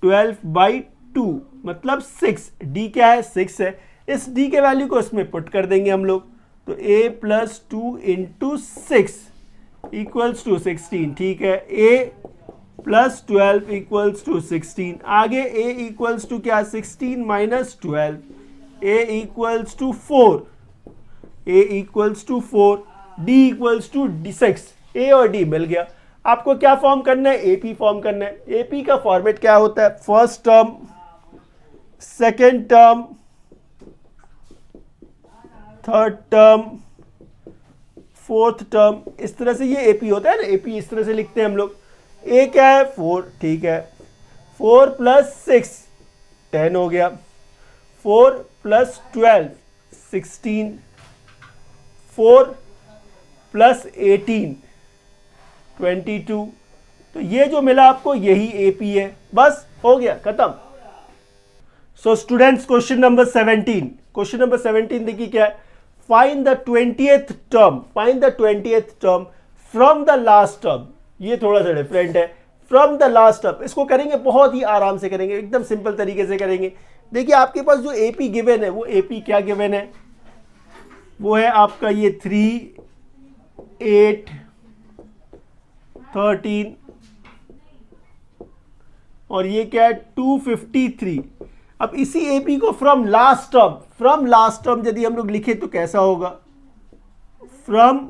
A: 12 बाई 2 मतलब 6, d क्या है 6 है। इस d के वैल्यू को इसमें पुट कर देंगे हम लोग, तो a plus 2 into 6 equals to 16, ठीक है। a प्लस 12 इक्वल्स टू 16, आगे a इक्वल्स टू क्या 16 minus 12, a equals to 4, a equals to 4, d equals to 6, a और d मिल गया। आपको क्या फॉर्म करना है, AP फॉर्म करना है। AP का फॉर्मेट क्या होता है, first term, second term, third term, fourth term, इस तरह से ये AP होता है ना। AP इस तरह से लिखते हैं हम लोग। A क्या है 4, ठीक है। 4 प्लस 6 10 हो गया, 4 प्लस 12 16, 4 प्लस 18 22। तो ये जो मिला आपको यही AP है, बस हो गया खत्म। So students question number 17, question number 17 देखिए क्या है, find the 20th term, find the 20th term from the last term. ये थोड़ा सा डिफरेंट है, फ्रॉम द लास्ट टर्म। इसको करेंगे बहुत ही आराम से करेंगे, एकदम सिंपल तरीके से करेंगे। देखिए आपके पास जो AP गिवन है वो AP क्या गिवन है, वो है आपका ये 3 8 13 और ये क्या है 253। अब इसी AP को from last term, from last term यदि हम लोग लिखे तो कैसा होगा, फ्रॉम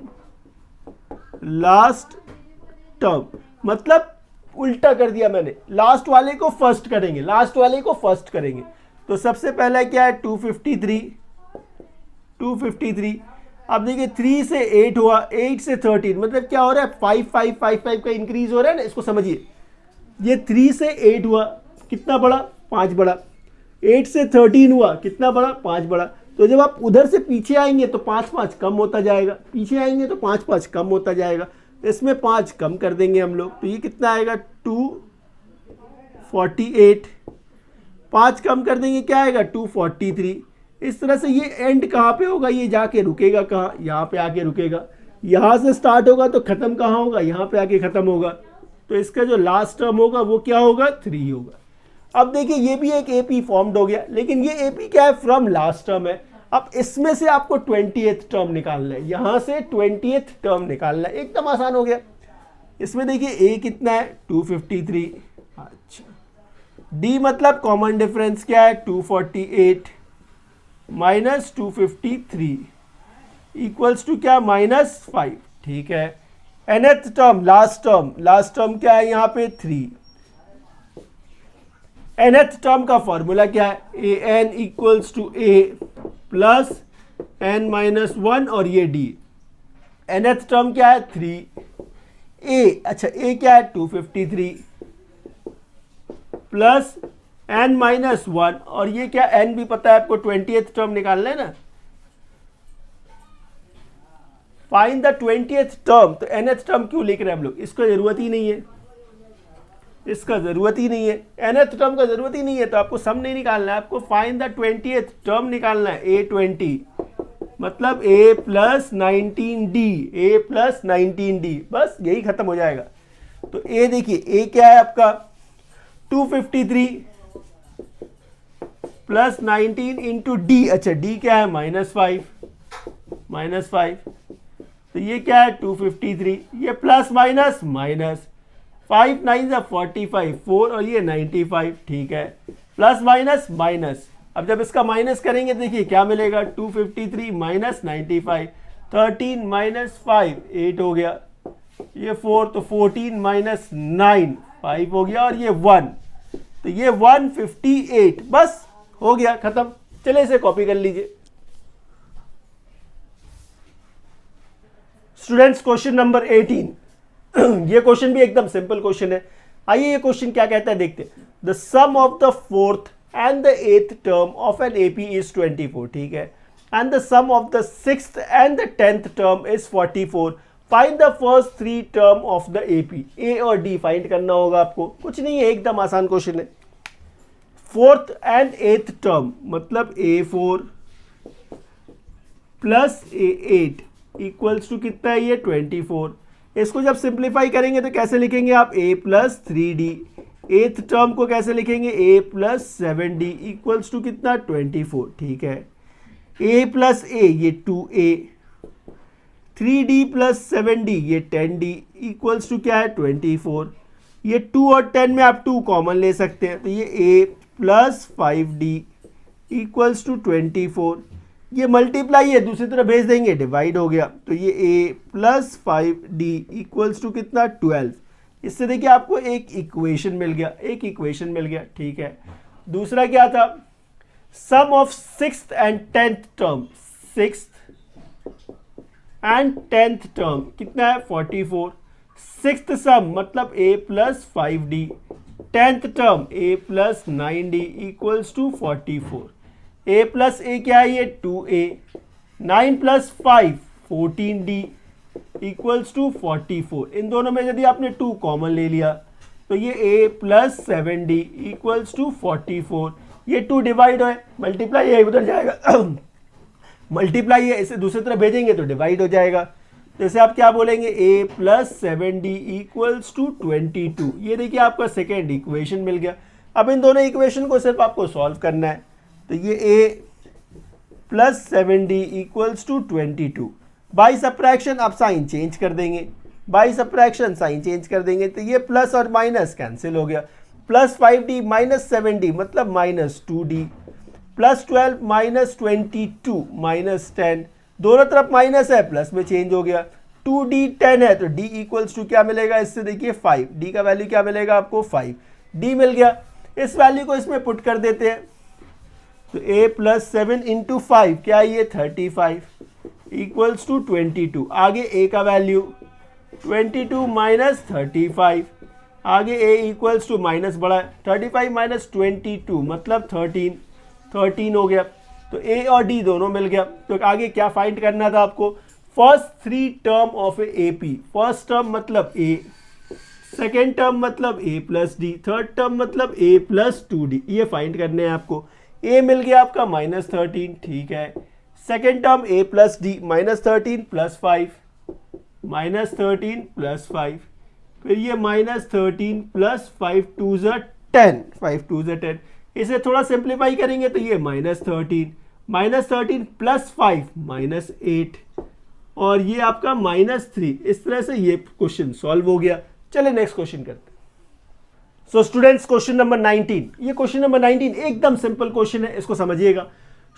A: लास्ट टर्म मतलब उल्टा कर दिया मैंने, लास्ट वाले को फर्स्ट करेंगे, लास्ट वाले को फर्स्ट करेंगे। तो सबसे पहला क्या है 253, अब देखिए 3 से 8 हुआ, 8 से 13, मतलब क्या हो रहा है 5 5 5 5 का इंक्रीज हो रहा है ना, इसको समझिए। ये 3 से 8 हुआ, कितना बढ़ा, 5 बढ़ा। 8 से 13 हुआ, कितना बढ़ा, 5 बढ़ा। तो जब आप उधर से पीछे आएंगे तो 5 5 कम होता जाएगा, पीछे आएंगे तो 5 5 कम होता जाएगा। इसमें 5 कम कर देंगे हम लोग, तो ये कितना आएगा 248। 5 कम कर देंगे, क्या आएगा 243। इस तरह से ये एंड कहाँ पे होगा, ये जाके रुकेगा कहाँ, यहाँ पे आके रुकेगा। यहाँ से स्टार्ट होगा तो खत्म कहाँ होगा, यहाँ पे आके खत्म होगा। तो इसका जो लास्ट टर्म होगा वो क्या होगा, 3 होगा। अब देखिए ये भी एक एपी फॉर्म्ड हो गया, लेकिन ये एपी क्या है, फ्रॉम लास्ट टर्म है। अब इसमें से आपको 20th टर्म निकालना है, यहाँ से 20th टर्म निकालना है, एकदम आसान हो गया। इसमें देखिए ए कितना है 253, अच्छा। डी मतलब कॉमन डिफरेंस क्या है 248 माइनस 253 इक्वल्स टू क्या, -5, ठीक है। nth टर्म, लास्ट टर्म क्या है यहाँ पे 3। nth टर्म का फॉर्मूला क्या है, a n equals to a plus n minus 1 और ये d। nth टर्म क्या है 3, a, अच्छा a क्या है 253 प्लस n माइनस 1 और ये क्या, n भी पता है आपको, 20th टर्म निकालना है ना। फाइंड द 20th टर्म, तो nth टर्म क्यों लिख रहे हैं हम लोग, इसको जरूरत ही नहीं है, इसका जरूरत ही नहीं है, nth टर्म का जरूरत ही नहीं है, तो आपको सम नहीं निकालना है, आपको फाइंड द 20th टर्म निकालना है। a20 मतलब a plus 19d, a plus 19d, बस यही खत्म हो जाएगा। तो a देखिए a क्या है आपका 253 प्लस 19 इंटू डी, अच्छा डी क्या है -5, तो ये क्या है 253, ये प्लस माइनस माइनस, 5 9 45, 4 और ये 95, ठीक है। प्लस माइनस माइनस, अब जब इसका माइनस करेंगे देखिए क्या मिलेगा 253 माइनस 95, 13 माइनस 5 8 हो गया, ये 4 तो 14 माइनस 9 5 हो गया और ये 1, तो ये 158, बस हो गया खत्म। चले इसे कॉपी कर लीजिए। स्टूडेंट्स क्वेश्चन नंबर 18 ये क्वेश्चन भी एकदम सिंपल क्वेश्चन है। आइए ये क्वेश्चन क्या कहता है देखते हैं। The sum of the 4th and the 8th term of an AP is 24, ठीक है, and the sum of the 6th and the 10th term is 44। Find the first 3 term of the AP. A और d find करना होगा आपको, कुछ नहीं है, एकदम आसान क्वेश्चन है। 4th एंड 8th टर्म मतलब A4 plus A8 equals to कितना है ये 24। इसको जब सिंप्लीफाई करेंगे तो कैसे लिखेंगे आप, a plus 3d। 8th term को कैसे लिखेंगे, a plus 7d equals to कितना 24, ठीक है। a प्लस a ये 2a, 3d प्लस 7d ये 10d इक्वल्स टू क्या है 24। ये 2 और 10 में आप 2 कॉमन ले सकते हैं, तो ये a plus 5d equals to 24। ये मल्टीप्लाई है, दूसरी तरफ भेज देंगे, डिवाइड हो गया, तो ये a plus 5d equals to कितना 12। इससे देखिए आपको एक इक्वेशन मिल गया, ठीक है। दूसरा क्या था, sum of 6th and 10th term, 6th and 10th term कितना है 44। 6th सम मतलब a plus 5d, 10th term a plus 9d equals to 44। a plus a क्या है ये 2a, 9 plus 5 14d equals to 44। इन दोनों में यदि आपने 2 कॉमन ले लिया तो ये a plus 7d equals to 44। ये 2 डिवाइड है, मल्टीप्लाई है, उधर जाएगा मल्टीप्लाई है, इसे दूसरी तरफ भेजेंगे तो डिवाइड हो जाएगा। तो इसे आप क्या बोलेंगे, a plus 7d equals to 22। ये देखिए आपका सेकेंड इक्वेशन मिल गया। अब इन दोनों इक्वेशन को सिर्फ आपको सॉल्व करना है, तो ये a plus 7d equals to 22। By subtraction आप साइन चेंज कर देंगे, तो ये प्लस और माइनस कैंसिल हो गया। प्लस 5d माइनस 7d मतलब minus 2d, plus 12 minus 22 minus 10, दोनों तरफ माइनस है, प्लस में चेंज हो गया। 2d 10 है तो d इक्वल्स टू क्या मिलेगा, इससे देखिए 5, d का वैल्यू क्या मिलेगा आपको 5, d मिल गया। इस वैल्यू को इसमें पुट कर देते हैं, तो a प्लस 7 इंटू 5 क्या है ये 35, इक्वल्स टू 22। आगे ए का वैल्यू 22 माइनस 35। आगे ए इक्वल्स टू माइनस बड़ा है, 35 माइनस 22 मतलब 13 हो गया। तो ए और डी दोनों मिल गया। तो आगे क्या फाइंड करना था आपको? First 3 term of A P. First term मतलब ए, सेकेंड टर्म मतलब ए प्लस डी, थर्ड टर्म मतलब ए प्लस 2d। ये फाइंड करने हैं आपको। ए मिल गया आपका -13, ठीक है। सेकेंड टर्म ए प्लस डी, -13 प्लस 5, -13 प्लस 5, फिर ये -13 प्लस 5 2 ज़ा 10, 5 2 ज़ा 10। इसे थोड़ा सिंप्लीफाई करेंगे तो ये -13 प्लस 5 -8 और ये आपका -3। इस तरह से ये क्वेश्चन सॉल्व हो गया। चलिए नेक्स्ट क्वेश्चन करते हैं। So students, question number 19। ये क्वेश्चन नंबर 19 एकदम सिंपल क्वेश्चन है, इसको समझिएगा।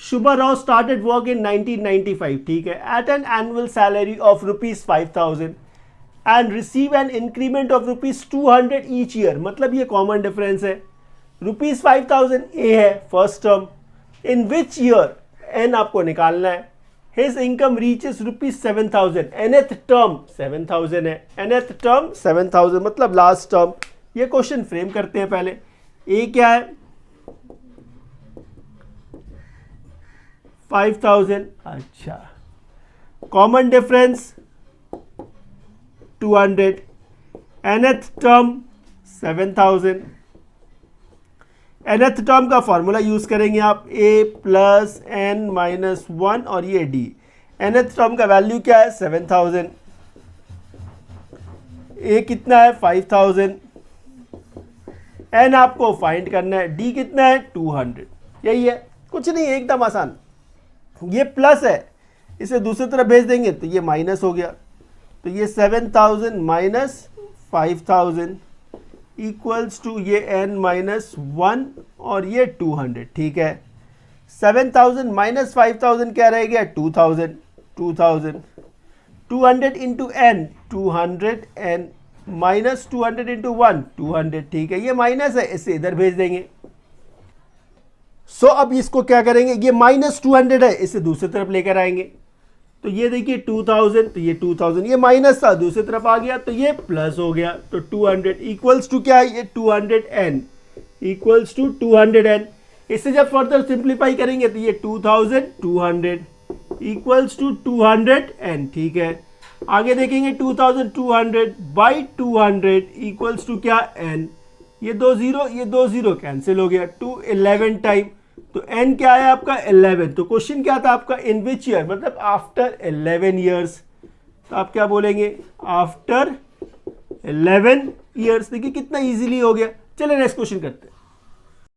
A: Shubha Rao started work in 1995, ठीक है, at an annual salary of ₹5,000 and receive an increment of ₹200 each year. मतलब ये कॉमन डिफरेंस है। ₹5,000 ए है first term, in which year n आपको निकालना है। His income reaches ₹7,000, nth term 7,000 है, nth टर्म 7,000 मतलब लास्ट टर्म। ये क्वेश्चन फ्रेम करते हैं पहले। ए क्या है? 5,000। अच्छा, common difference 200, nth term 7,000। nth term का फॉर्मूला यूज करेंगे आप, a प्लस n माइनस 1 और ये d। nth टर्म का वैल्यू क्या है? 7,000। a कितना है? 5,000। n आपको फाइंड करना है, d कितना है? 200। यही है, कुछ नहीं, एकदम आसान। ये प्लस है, इसे दूसरी तरफ भेज देंगे तो ये माइनस हो गया। तो ये 7,000 माइनस 5,000 इक्वल्स टू ये n माइनस 1 और ये 200, ठीक है। 7,000 माइनस 5,000 क्या रह गया? 2,000। 200 into n 200 n minus 200 into 1 200, ठीक है। ये माइनस है, इसे इधर भेज देंगे। सो अब इसको क्या करेंगे? ये -200 है, इसे दूसरी तरफ लेकर आएंगे। तो ये देखिए 2000, तो ये 2000, ये माइनस था, दूसरी तरफ आ गया तो ये प्लस हो गया। तो 200 इक्वल्स टू क्या है? ये 200n इक्वल्स टू 200n। इसे जब फर्दर सिंप्लीफाई करेंगे तो ये 2200 इक्वल्स टू 200n, ठीक है। आगे देखेंगे 2200 बाई 200 इक्वल्स टू क्या? n। ये 2 0 कैंसिल हो गया। 2 11 टाइम, तो n क्या है आपका? 11। तो क्वेश्चन क्या था आपका? इन विच ईयर, मतलब आफ्टर 11 ईयर्स। तो आप क्या बोलेंगे? After 11 years. देखिए कितना इजीली हो गया। चलिए नेक्स्ट क्वेश्चन करते हैं।